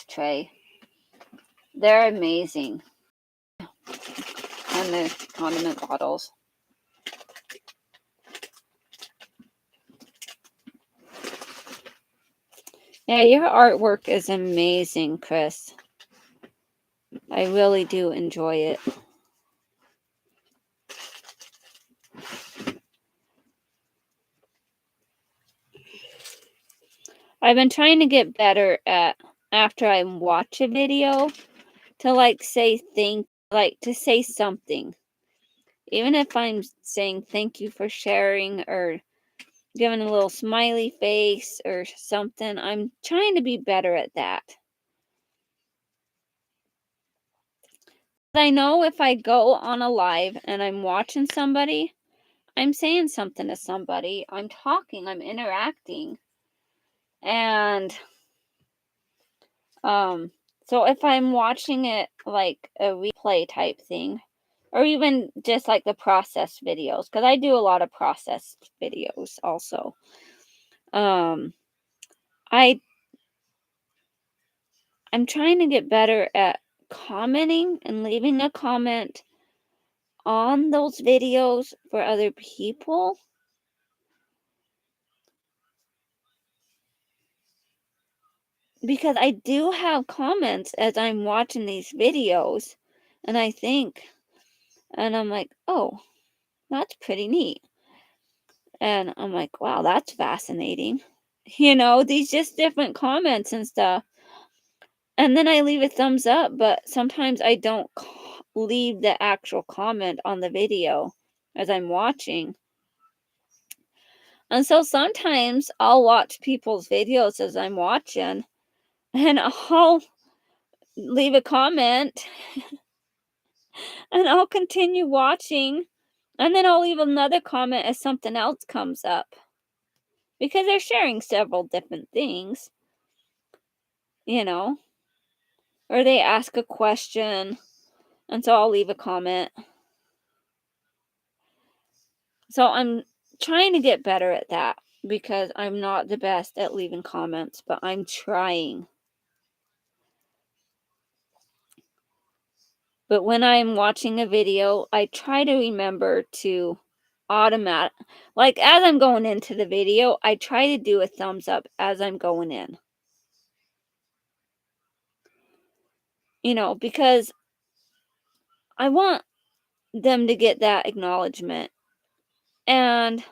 Trey. They're amazing. And the condiment bottles. Yeah, your artwork is amazing, Chris. I really do enjoy it. I've been trying to get better at, after I watch a video, to to say something. Even if I'm saying thank you for sharing or giving a little smiley face or something, I'm trying to be better at that. I know if I go on a live and I'm watching somebody, I'm saying something to somebody, I'm talking, I'm interacting. And so if I'm watching it like a replay type thing, or even just like the process videos, because I do a lot of process videos also. I'm trying to get better at commenting and leaving a comment on those videos for other people. Because I do have comments as I'm watching these videos, and I think, and I'm like, oh, that's pretty neat. And I'm like, wow, that's fascinating. These just different comments and stuff. And then I leave a thumbs up, but sometimes I don't leave the actual comment on the video as I'm watching. And so sometimes I'll watch people's videos as I'm watching, and I'll leave a comment and I'll continue watching, and then I'll leave another comment as something else comes up because they're sharing several different things, you know, or they ask a question, and so I'll leave a comment. So I'm trying to get better at that because I'm not the best at leaving comments, but I'm trying. But when I'm watching a video, I try to remember to like as I'm going into the video, I try to do a thumbs up as I'm going in. Because I want them to get that acknowledgement. And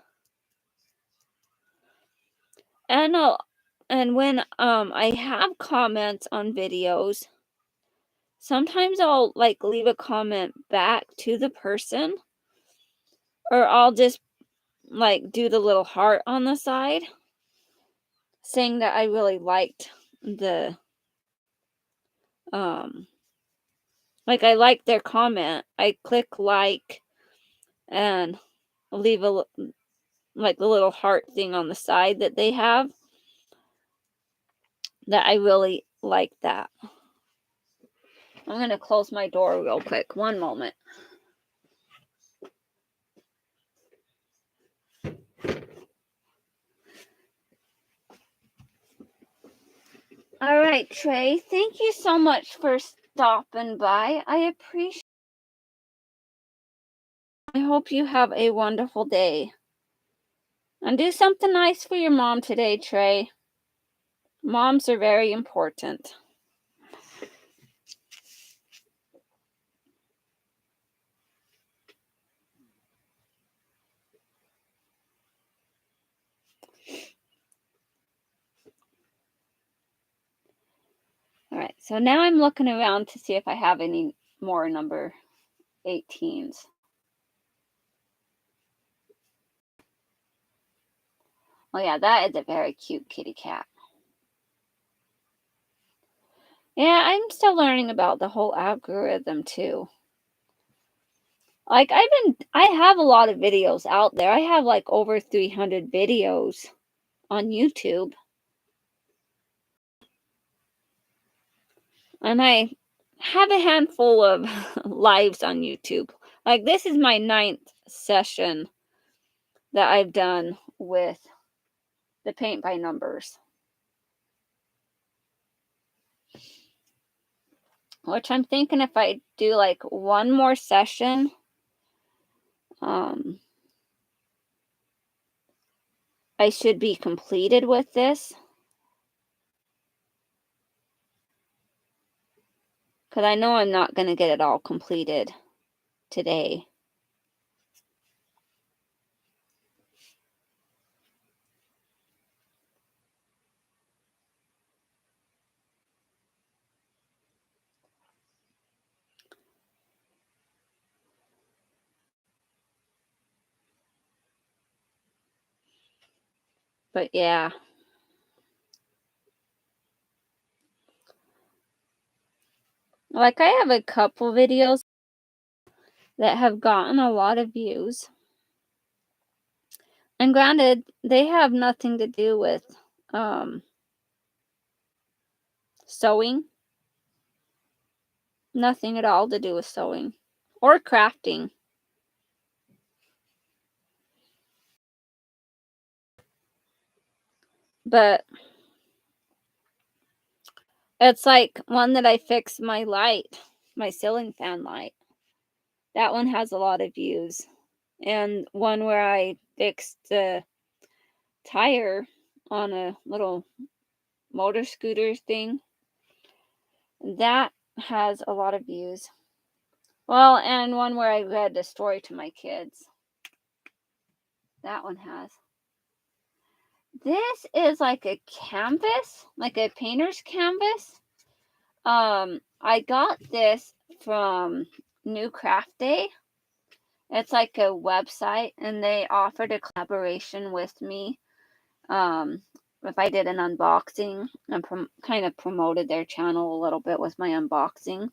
I'll, and when I have comments on videos, sometimes I'll like leave a comment back to the person, or I'll just like do the little heart on the side saying that I really liked the like I liked their comment. I click like and leave like the little heart thing on the side that they have, that I really like that. I'm going to close my door real quick. One moment. All right, Trey. Thank you so much for stopping by. I appreciate it. I hope you have a wonderful day. And do something nice for your mom today, Trey. Moms are very important. All right, so now I'm looking around to see if I have any more number 18s. Oh yeah, that is a very cute kitty cat. Yeah, I'm still learning about the whole algorithm too. Like I have a lot of videos out there. I have like over 300 videos on YouTube. And I have a handful of lives on YouTube. Like this is my 9th session that I've done with the paint by numbers. Which I'm thinking if I do like one more session, I should be completed with this. Because I know I'm not going to get it all completed today. But yeah. Like I have a couple videos that have gotten a lot of views. And granted, they have nothing to do with sewing. Nothing at all to do with sewing or crafting. But it's like one that I fixed my light, my ceiling fan light. That one has a lot of views. And one where I fixed the tire on a little motor scooter thing, that has a lot of views. Well, and one where I read a story to my kids. That one has. This is like a canvas, like a painter's canvas. I got this from New Craft Day. It's like a website, and they offered a collaboration with me. If I did an unboxing, and kind of promoted their channel a little bit with my unboxing.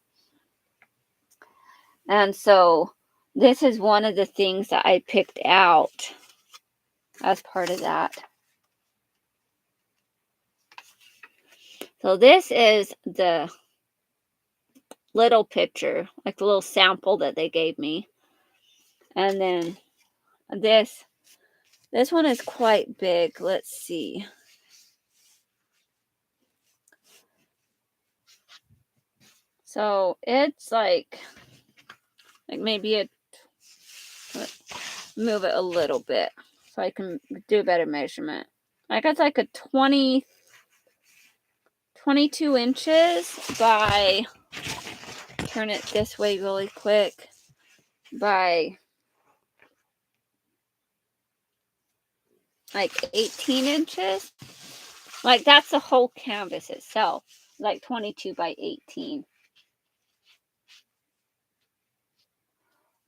And so this is one of the things that I picked out as part of that. So this is the little picture, like the little sample that they gave me. And then this one is quite big. Let's see. So it's like maybe move it a little bit so I can do a better measurement. Like it's like a 22 inches by, turn it this way really quick, by like 18 inches. Like that's the whole canvas itself, like 22 by 18.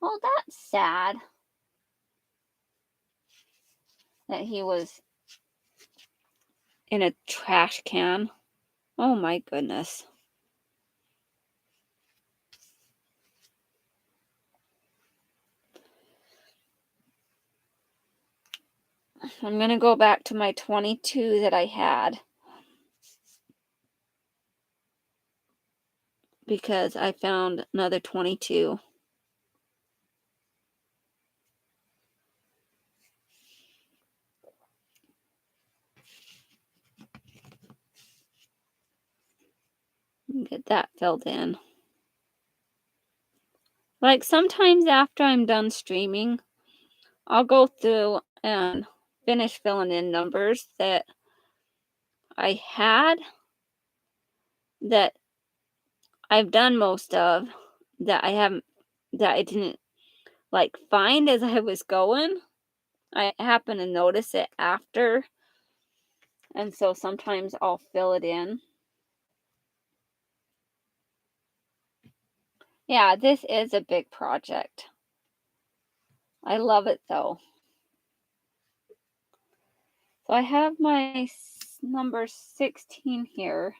Well, that's sad that he was in a trash can. Oh my goodness. I'm going to go back to my 22 that I had, because I found another 22. Get that filled in. Like sometimes after I'm done streaming, I'll go through and finish filling in numbers that I had, that I've done most of, that I didn't like find as I was going. I happen to notice it after, and so sometimes I'll fill it in. Yeah, this is a big project. I love it though. So I have my number 16 here.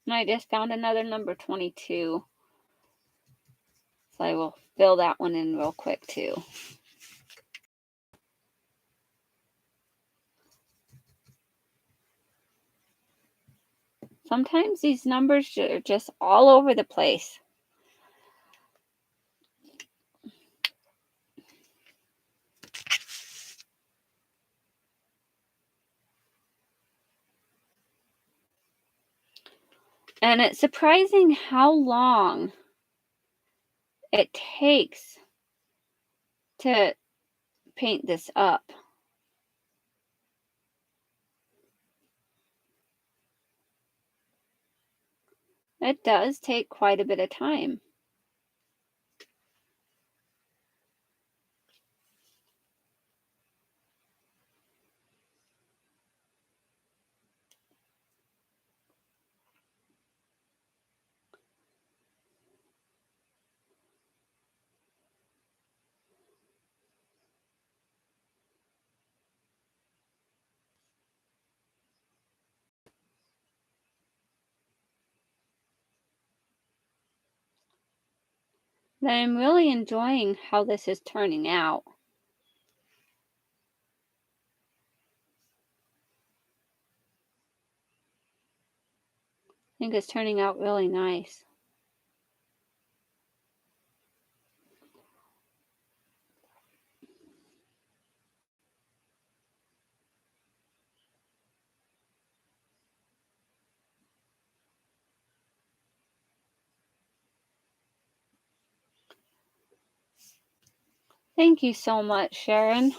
And I just found another number 22. So I will fill that one in real quick too. Sometimes these numbers are just all over the place. And it's surprising how long it takes to paint this up. It does take quite a bit of time. But I'm really enjoying how this is turning out. I think it's turning out really nice. Thank you so much, Sharon.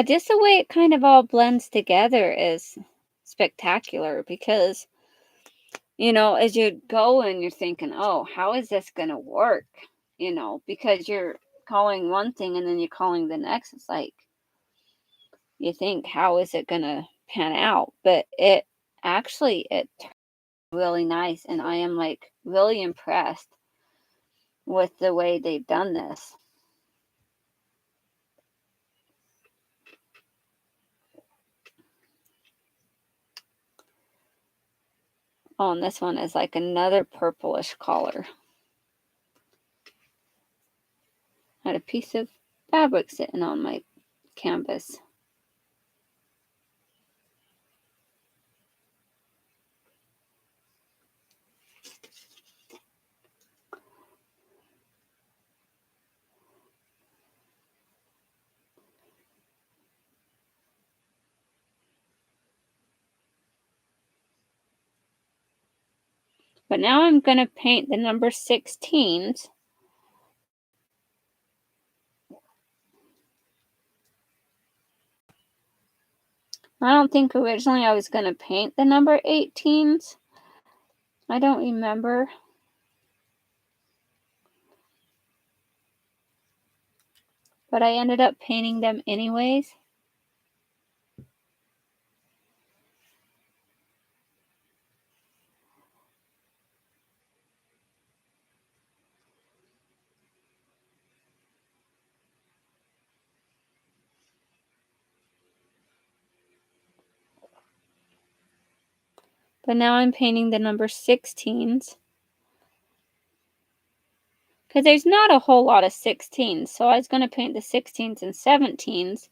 Just the way it kind of all blends together is spectacular because, as you go and you're thinking, oh, how is this going to work? Because you're calling one thing and then you're calling the next. It's like, you think, how is it going to pan out? But it turned really nice. And I am like really impressed with the way they've done this. Oh, and this one is like another purplish color. I had a piece of fabric sitting on my canvas. But now I'm going to paint the number 16s. I don't think originally I was going to paint the number 18s. I don't remember. But I ended up painting them anyways. But now I'm painting the number 16s. Because there's not a whole lot of 16s. So I was going to paint the 16s and 17s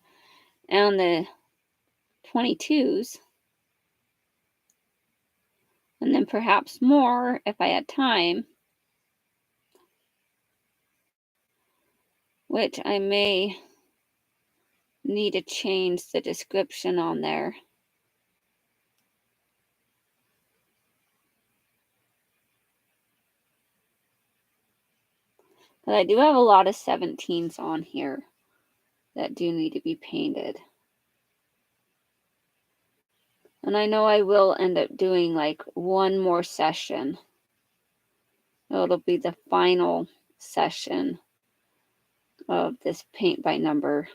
and the 22s. And then perhaps more if I had time. Which I may need to change the description on there. But I do have a lot of 17s on here that do need to be painted. And I know I will end up doing like one more session. It'll be the final session of this paint by number.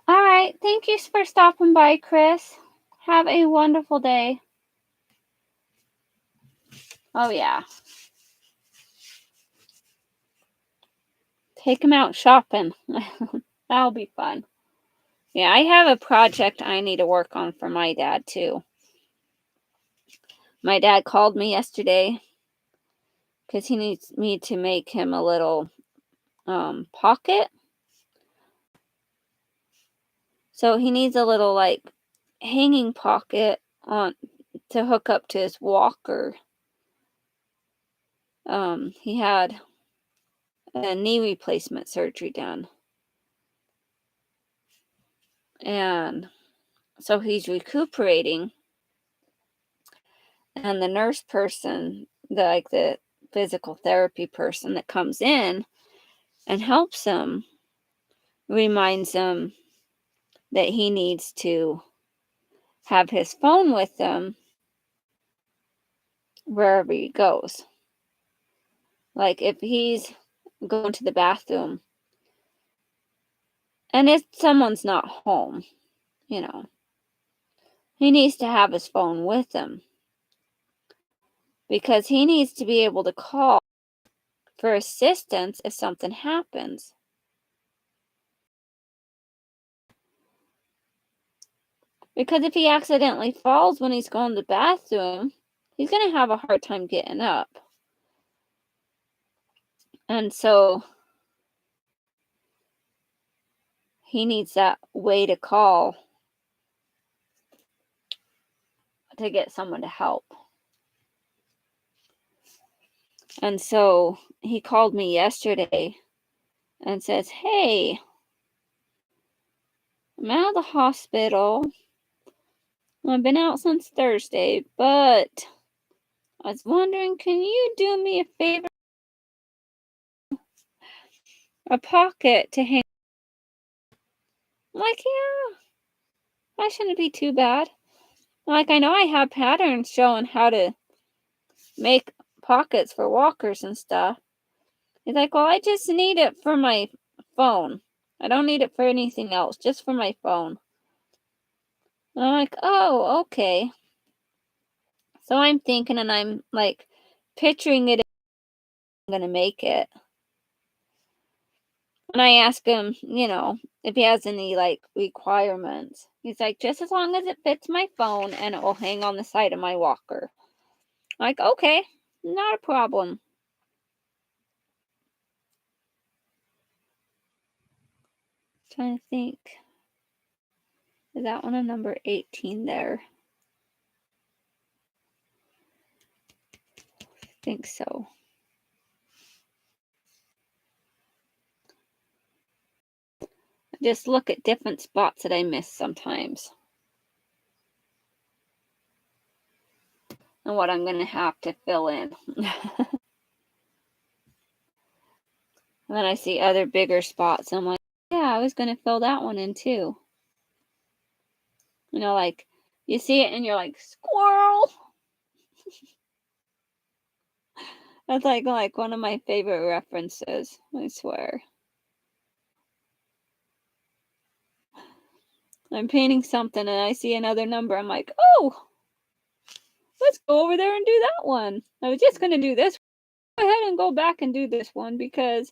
All right. Thank you for stopping by, Chris. Have a wonderful day. Oh, yeah. Take him out shopping. That'll be fun. Yeah, I have a project I need to work on for my dad, too. My dad called me yesterday because he needs me to make him a little pocket. So he needs a little like hanging pocket on to hook up to his walker. He had a knee replacement surgery done. And so he's recuperating. And the nurse person, the physical therapy person that comes in and helps him, reminds him that he needs to have his phone with him wherever he goes. Like if he's going to the bathroom and if someone's not home, he needs to have his phone with him because he needs to be able to call for assistance if something happens. Because if he accidentally falls when he's going to the bathroom, he's going to have a hard time getting up. And so he needs that way to call to get someone to help. And so he called me yesterday and says, "Hey, I'm out of the hospital. I've been out since Thursday, but I was wondering, can you do me a favor? A pocket to hang." I'm like, yeah, that shouldn't be too bad. Like, I know I have patterns showing how to make pockets for walkers and stuff. He's like, well, I just need it for my phone. I don't need it for anything else, just for my phone. And I'm like, oh, okay. So I'm thinking, and I'm like picturing it. I'm going to make it. And I ask him, if he has any like requirements. He's like, just as long as it fits my phone and it will hang on the side of my walker. I'm like, okay, not a problem. Trying to think. Is that one a number 18 there? I think so. Just look at different spots that I miss sometimes. And what I'm going to have to fill in. And then I see other bigger spots. I'm like, yeah, I was going to fill that one in too. Like you see it and you're like, squirrel. That's like one of my favorite references, I swear. I'm painting something and I see another number. I'm like, oh, let's go over there and do that one. I was just going to do this. Go ahead and go back and do this one because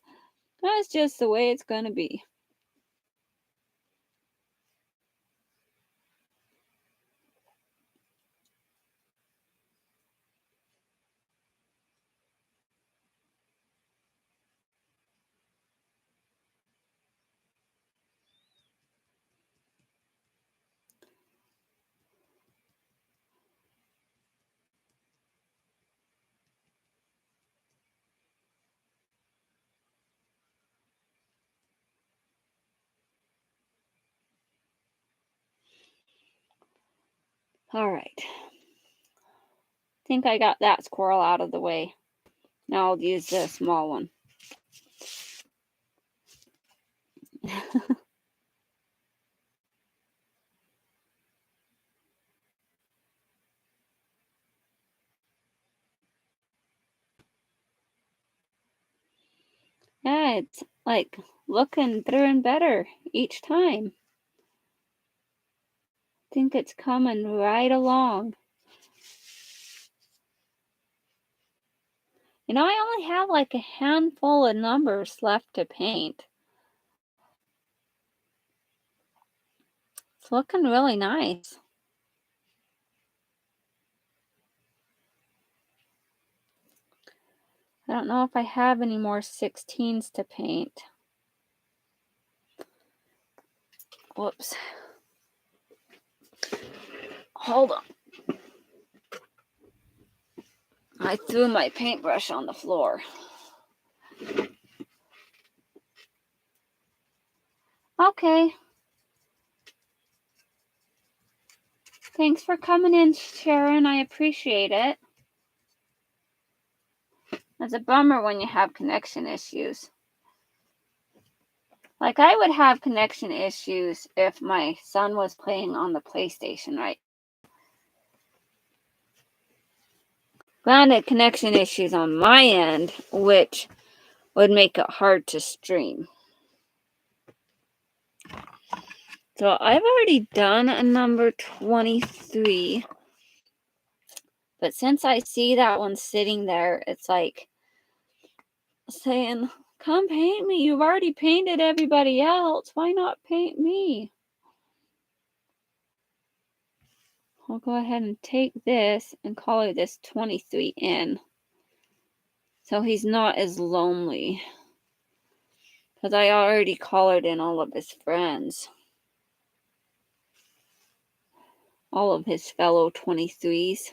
that's just the way it's going to be. All right. I think I got that squirrel out of the way. Now I'll use the small one. Yeah, it's like looking better and better each time. I think it's coming right along. I only have like a handful of numbers left to paint. It's looking really nice. I don't know if I have any more 16s to paint. Whoops. Hold on. I threw my paintbrush on the floor. Okay. Thanks for coming in, Sharon. I appreciate it. It's a bummer when you have connection issues. Like, I would have connection issues if my son was playing on the PlayStation, right? Granted, connection issues on my end, which would make it hard to stream. So I've already done a number 23. But since I see that one sitting there, it's like saying, come paint me. You've already painted everybody else. Why not paint me? I'll go ahead and take this and color this 23 in. So he's not as lonely. Because I already colored in all of his friends. all of his fellow 23s.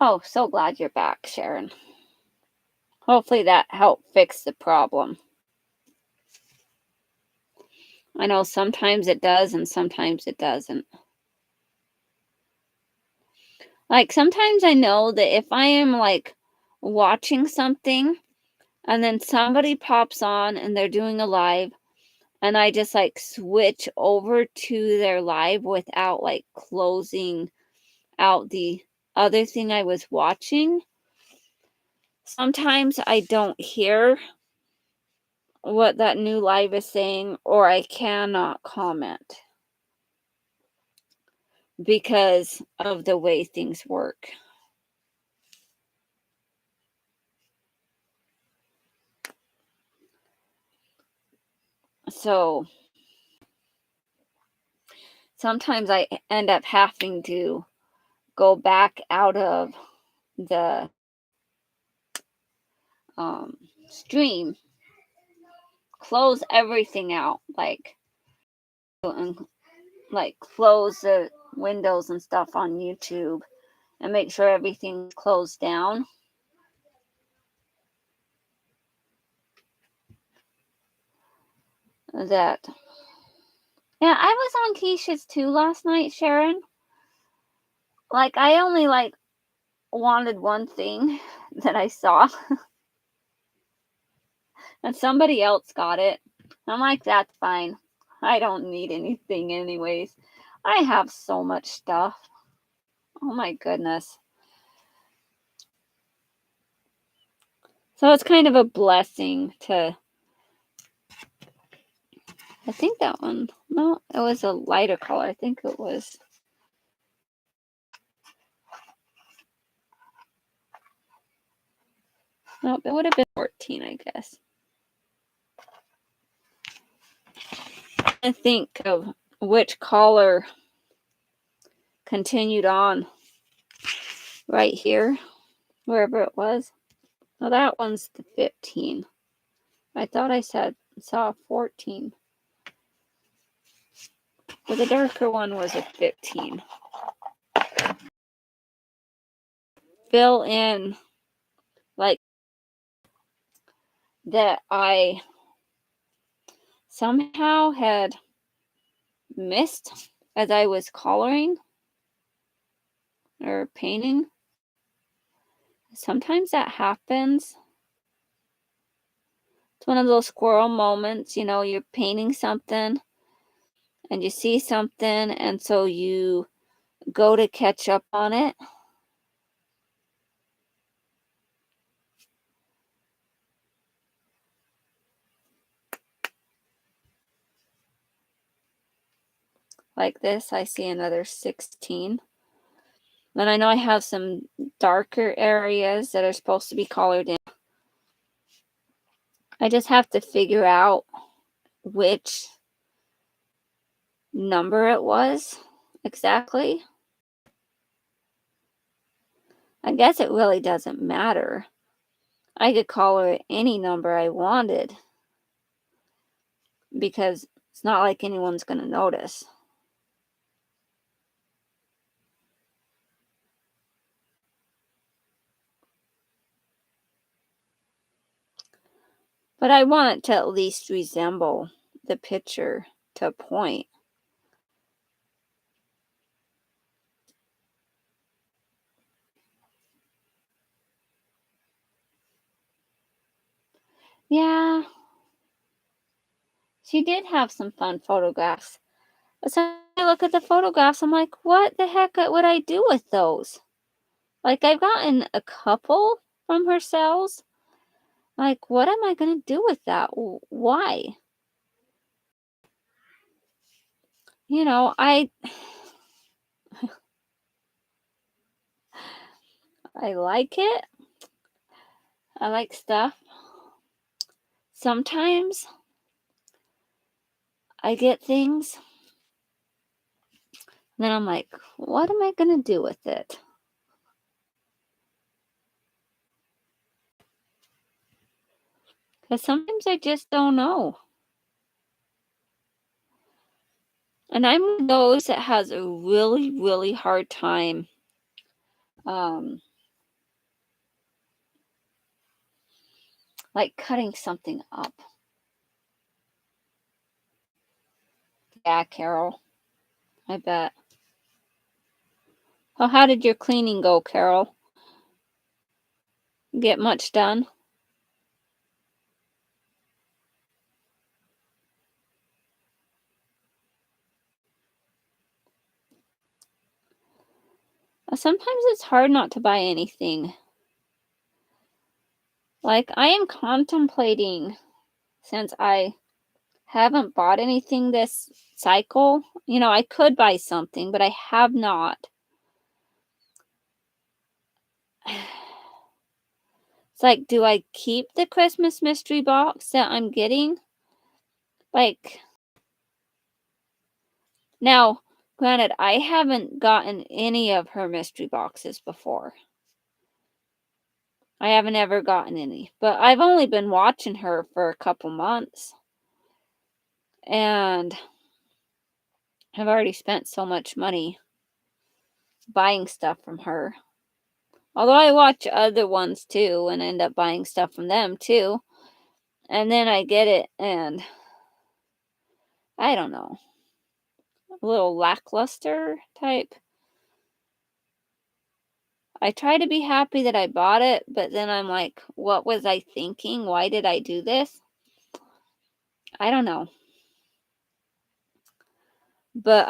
Oh, so glad you're back, Sharon. Hopefully that helped fix the problem. I know sometimes it does and sometimes it doesn't. Like sometimes I know that if I am like watching something and then somebody pops on and they're doing a live and I just like switch over to their live without like closing out the other thing I was watching, sometimes I don't hear what that new live is saying, or I cannot comment because of the way things work. So sometimes I end up having to go back out of the stream, close everything out, like close the windows and stuff on YouTube and make sure everything's closed down. That, yeah, I was on Keisha's too last night, Sharon. Like, I only like wanted one thing that I saw, and somebody else got it. I'm like, that's fine. I don't need anything anyways. I have so much stuff. Oh my goodness. So it's kind of a blessing to, I think that one, no, it was a lighter color. I think it was, no, it would have been 14, I guess. I think of which color continued on right here, wherever it was. Well, that one's the 15. I thought I saw 14. But the darker one was a 15. Fill in like that I somehow had missed as I was coloring or painting. Sometimes that happens. It's one of those squirrel moments, you know, you're painting something and you see something, and so you go to catch up on it. Like this, I see another 16. Then I know I have some darker areas that are supposed to be colored in. I just have to figure out which number it was exactly. I guess it really doesn't matter. I could color it any number I wanted because it's not like anyone's going to notice. But I want it to at least resemble the picture to a point. Yeah, she did have some fun photographs. But so I look at the photographs, I'm like, what the heck would I do with those? Like, I've gotten a couple from her sales. Like, what am I going to do with that? Why? You know, I like it. I like stuff. Sometimes I get things, and then I'm like, what am I going to do with it? Because sometimes I just don't know. And I'm one of those that has a really, really hard time like cutting something up. Yeah, Carol. I bet. Well, how did your cleaning go, Carol? Get much done? Sometimes it's hard not to buy anything. Like, I am contemplating, since I haven't bought anything this cycle. I could buy something, but I have not. It's like, do I keep the Christmas mystery box that I'm getting? Like, now, granted, I haven't gotten any of her mystery boxes before. I haven't ever gotten any, but I've only been watching her for a couple months. And I've already spent so much money buying stuff from her. Although I watch other ones too and end up buying stuff from them too. And then I get it and I don't know, a little lackluster type. I try to be happy that I bought it, but then I'm like, what was I thinking? Why did I do this? I don't know. But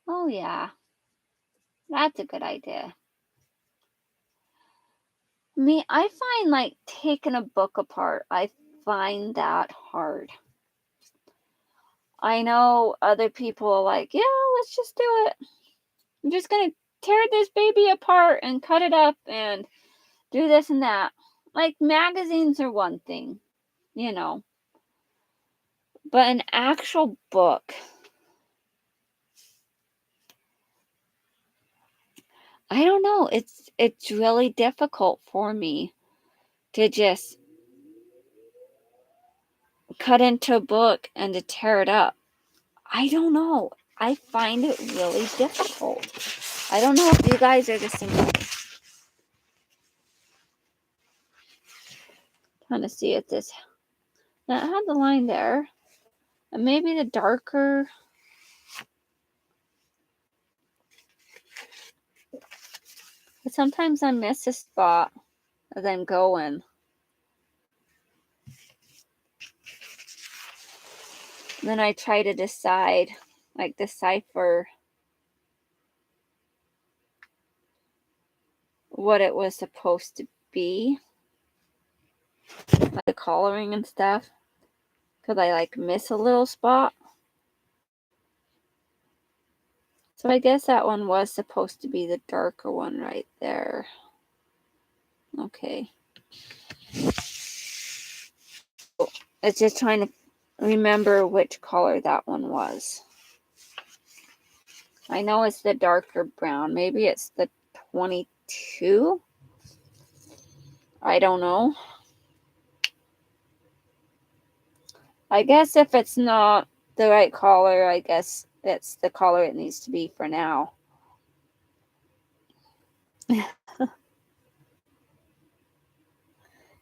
oh yeah, that's a good idea. I find like taking a book apart, I find that hard. I know other people are like, yeah, let's just do it. I'm just going to tear this baby apart and cut it up and do this and that. Like, magazines are one thing, but an actual book, I don't know. It's really difficult for me to just cut into a book and to tear it up. I don't know. I find it really difficult. I don't know if you guys are the same way. Trying to see if this. Now, it had the line there. And maybe the darker. But sometimes I miss a spot as I'm going. And then I try to decide, like decipher what it was supposed to be. Like the coloring and stuff. Because I like miss a little spot. So I guess that one was supposed to be the darker one right there. Okay. It's just trying to remember which color that one was. I know it's the darker brown. Maybe it's the 22? I don't know. I guess if it's not the right color, I guess it's the color it needs to be for now.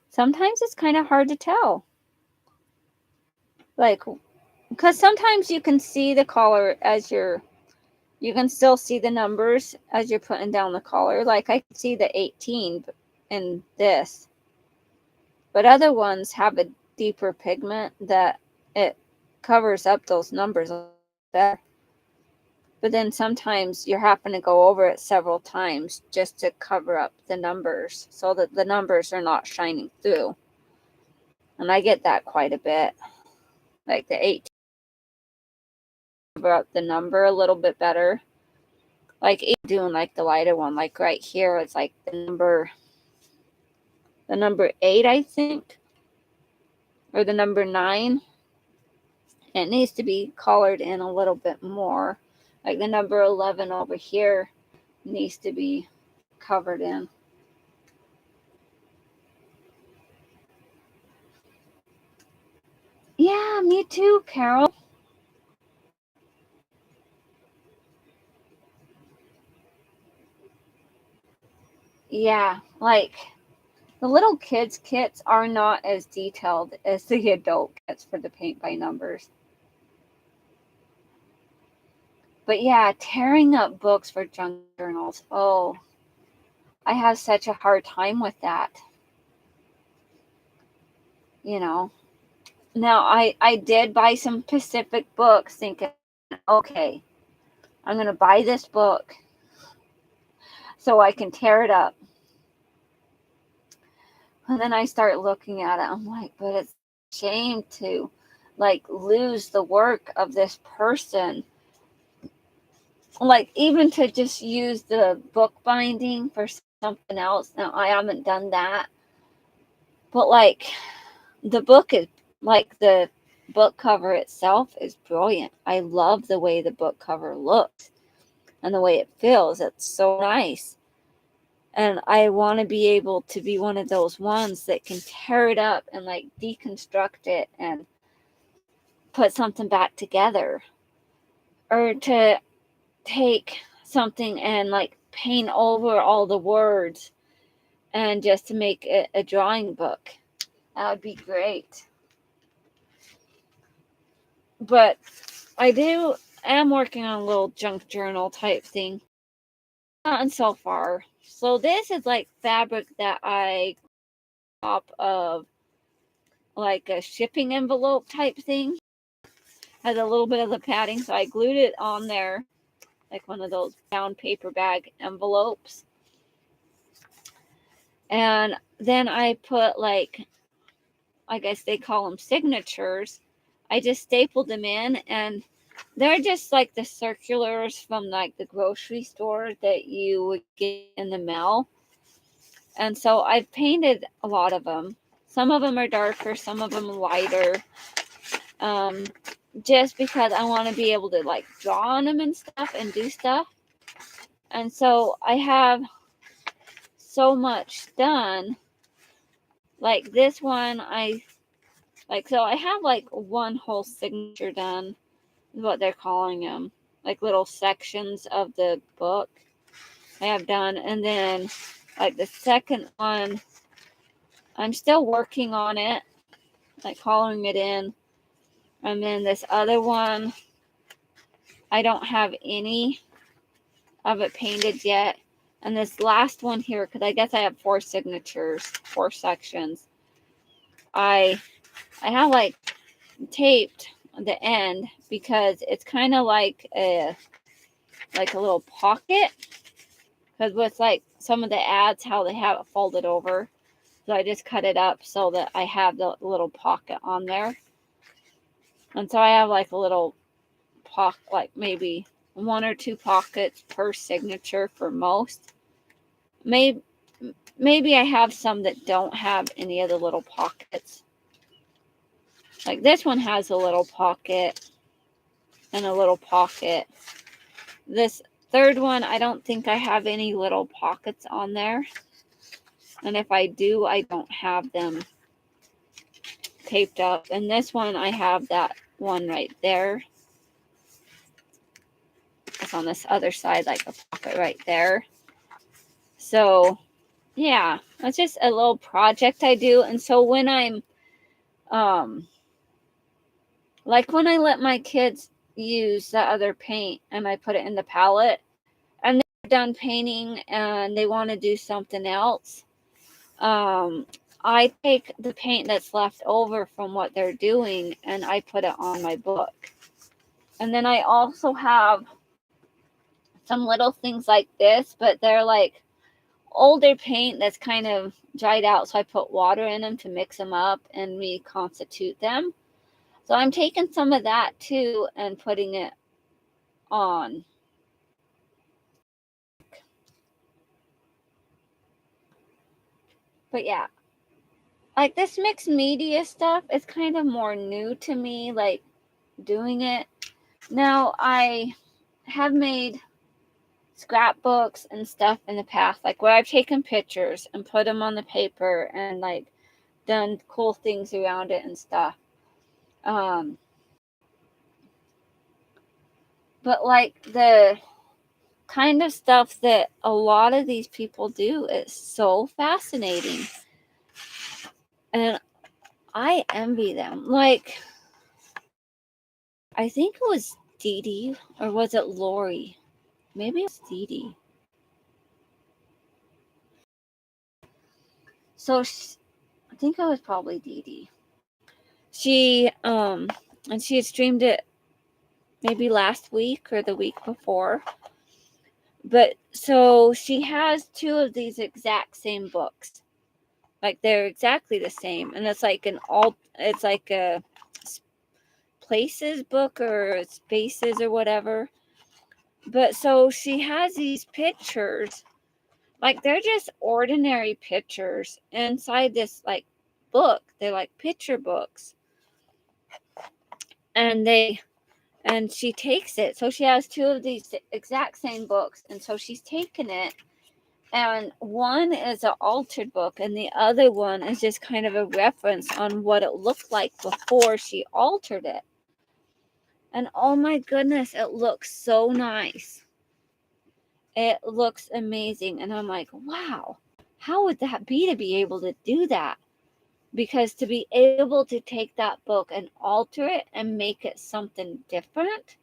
Sometimes it's kind of hard to tell. Like, because sometimes you can see the color as you can still see the numbers as you're putting down the color. Like, I can see the 18 in this. But other ones have a deeper pigment that it covers up those numbers better. But then sometimes you're having to go over it several times just to cover up the numbers so that the numbers are not shining through. And I get that quite a bit. Like the 18, cover up the number a little bit better. like even doing like the lighter one, like right here, it's like the number 8, I think, or the number 9. It needs to be colored in a little bit more. Like the number 11 over here needs to be covered in. Yeah, me too, Carol. Yeah, like the little kids' kits are not as detailed as the adult kits for the paint by numbers. But yeah, tearing up books for junk journals. Oh, I have such a hard time with that. You know. Now I did buy some Pacific books thinking, okay, I'm going to buy this book so I can tear it up. And then I start looking at it. I'm like, but it's a shame to like lose the work of this person. Like even to just use the book binding for something else. Now I haven't done that. But like the book is like the book cover itself is brilliant. I love the way the book cover looks and the way it feels. It's so nice. And I want to be able to be one of those ones that can tear it up and like deconstruct it and put something back together. Or to take something and like paint over all the words and just to make it a drawing book. That would be great. But I am working on a little junk journal type thing. Not so far. So this is like fabric that I top of like a shipping envelope type thing. Has a little bit of the padding, so I glued it on there like one of those brown paper bag envelopes. And then I put like, I guess they call them signatures. I just stapled them in, and they're just like the circulars from like the grocery store that you would get in the mail. And so I've painted a lot of them. Some of them are darker, some of them lighter. Just because I want to be able to like draw on them and stuff and do stuff. And so I have so much done. Like this one, so I have like one whole signature done, is what they're calling them, like little sections of the book I have done. And then like the second one, I'm still working on it, like coloring it in. And then this other one, I don't have any of it painted yet. And this last one here, because I guess I have 4 signatures, 4 sections. I have like taped the end because it's kind of like a little pocket. Because with like some of the ads, how they have it folded over. So I just cut it up so that I have the little pocket on there. And so I have like a little pocket, like maybe 1 or 2 pockets per signature for most. Maybe I have some that don't have any of the little pockets. Like this one has a little pocket and a little pocket. This third one, I don't think I have any little pockets on there. And if I do, I don't have them taped up. And this one, I have that one right there. It's on this other side, like a pocket right there. So, yeah, that's just a little project I do. And so when I'm, like when I let my kids use that other paint and I put it in the palette and they're done painting and they want to do something else, I take the paint that's left over from what they're doing and I put it on my book. And then I also have some little things like this, but they're like older paint that's kind of dried out. So I put water in them to mix them up and reconstitute them. So I'm taking some of that too and putting it on. But yeah, like this mixed media stuff is kind of more new to me, like doing it. Now, I have made scrapbooks and stuff in the past, like where I've taken pictures and put them on the paper and like done cool things around it and stuff. But like the kind of stuff that a lot of these people do is so fascinating. And I envy them. Like, I think it was Dee Dee, or was it Lori? Maybe it was Dee Dee. So I think it was probably Dee Dee. She and she had streamed it maybe last week or the week before. But so she has two of these exact same books. Like they're exactly the same, and it's like it's like a places book or spaces or whatever. But so she has these pictures, like they're just ordinary pictures inside this like book. They're like picture books. And she takes it. So she has two of these exact same books, and so she's taken it, and one is an altered book and the other one is just kind of a reference on what it looked like before she altered it. And oh my goodness, it looks so nice. It looks amazing. And I'm like, wow, how would that be to be able to do that? Because to be able to take that book and alter it and make it something different,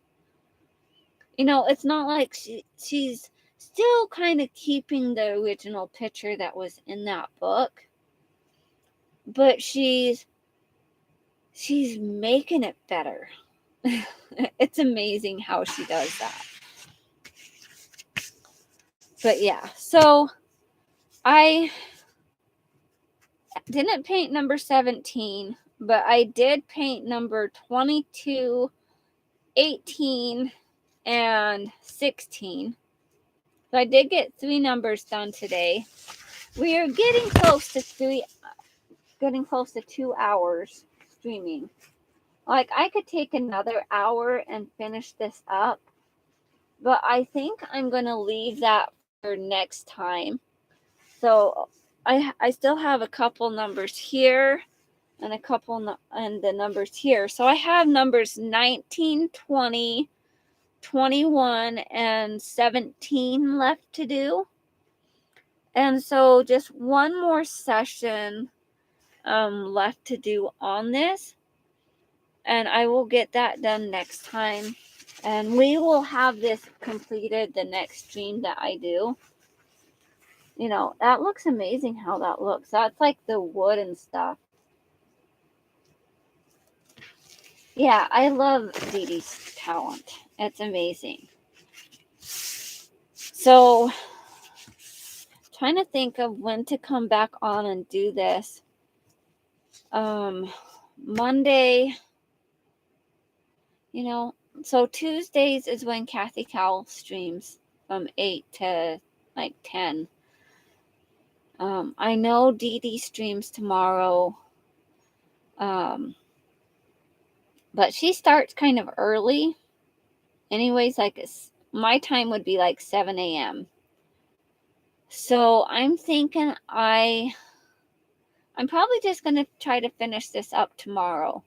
it's not like she's still kind of keeping the original picture that was in that book, but she's making it better. It's amazing how she does that. But yeah, so I didn't paint number 17, but I did paint number 22, 18, and 16. So I did get 3 numbers done today. We are getting close to 2 hours streaming. Like I could take another hour and finish this up, but I think I'm going to leave that for next time. So I still have a couple numbers here and a couple and the numbers here. So I have numbers 19, 20, 21, and 17 left to do. And so just one more session left to do on this. And I will get that done next time. And we will have this completed the next stream that I do. That looks amazing how that looks. That's like the wood and stuff. Yeah, I love Dee Dee's talent. It's amazing. So, trying to think of when to come back on and do this. Monday, so Tuesdays is when Kathy Cowell streams from 8 to like 10. I know Dee Dee streams tomorrow. But she starts kind of early. Anyways, like my time would be like 7 a.m. So I'm thinking I'm probably just going to try to finish this up tomorrow.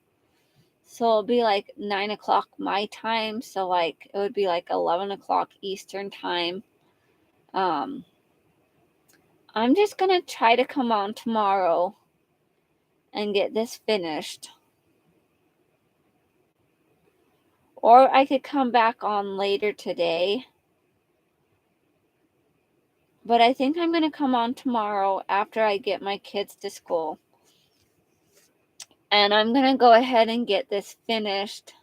So it'll be like 9 o'clock my time. So like it would be like 11 o'clock Eastern time. I'm just going to try to come on tomorrow and get this finished. Or I could come back on later today. But I think I'm going to come on tomorrow after I get my kids to school. And I'm going to go ahead and get this finished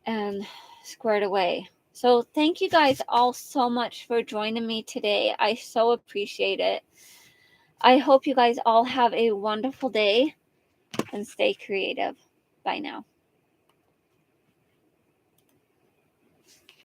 and squared away. So thank you guys all so much for joining me today. I so appreciate it. I hope you guys all have a wonderful day and stay creative. Bye now.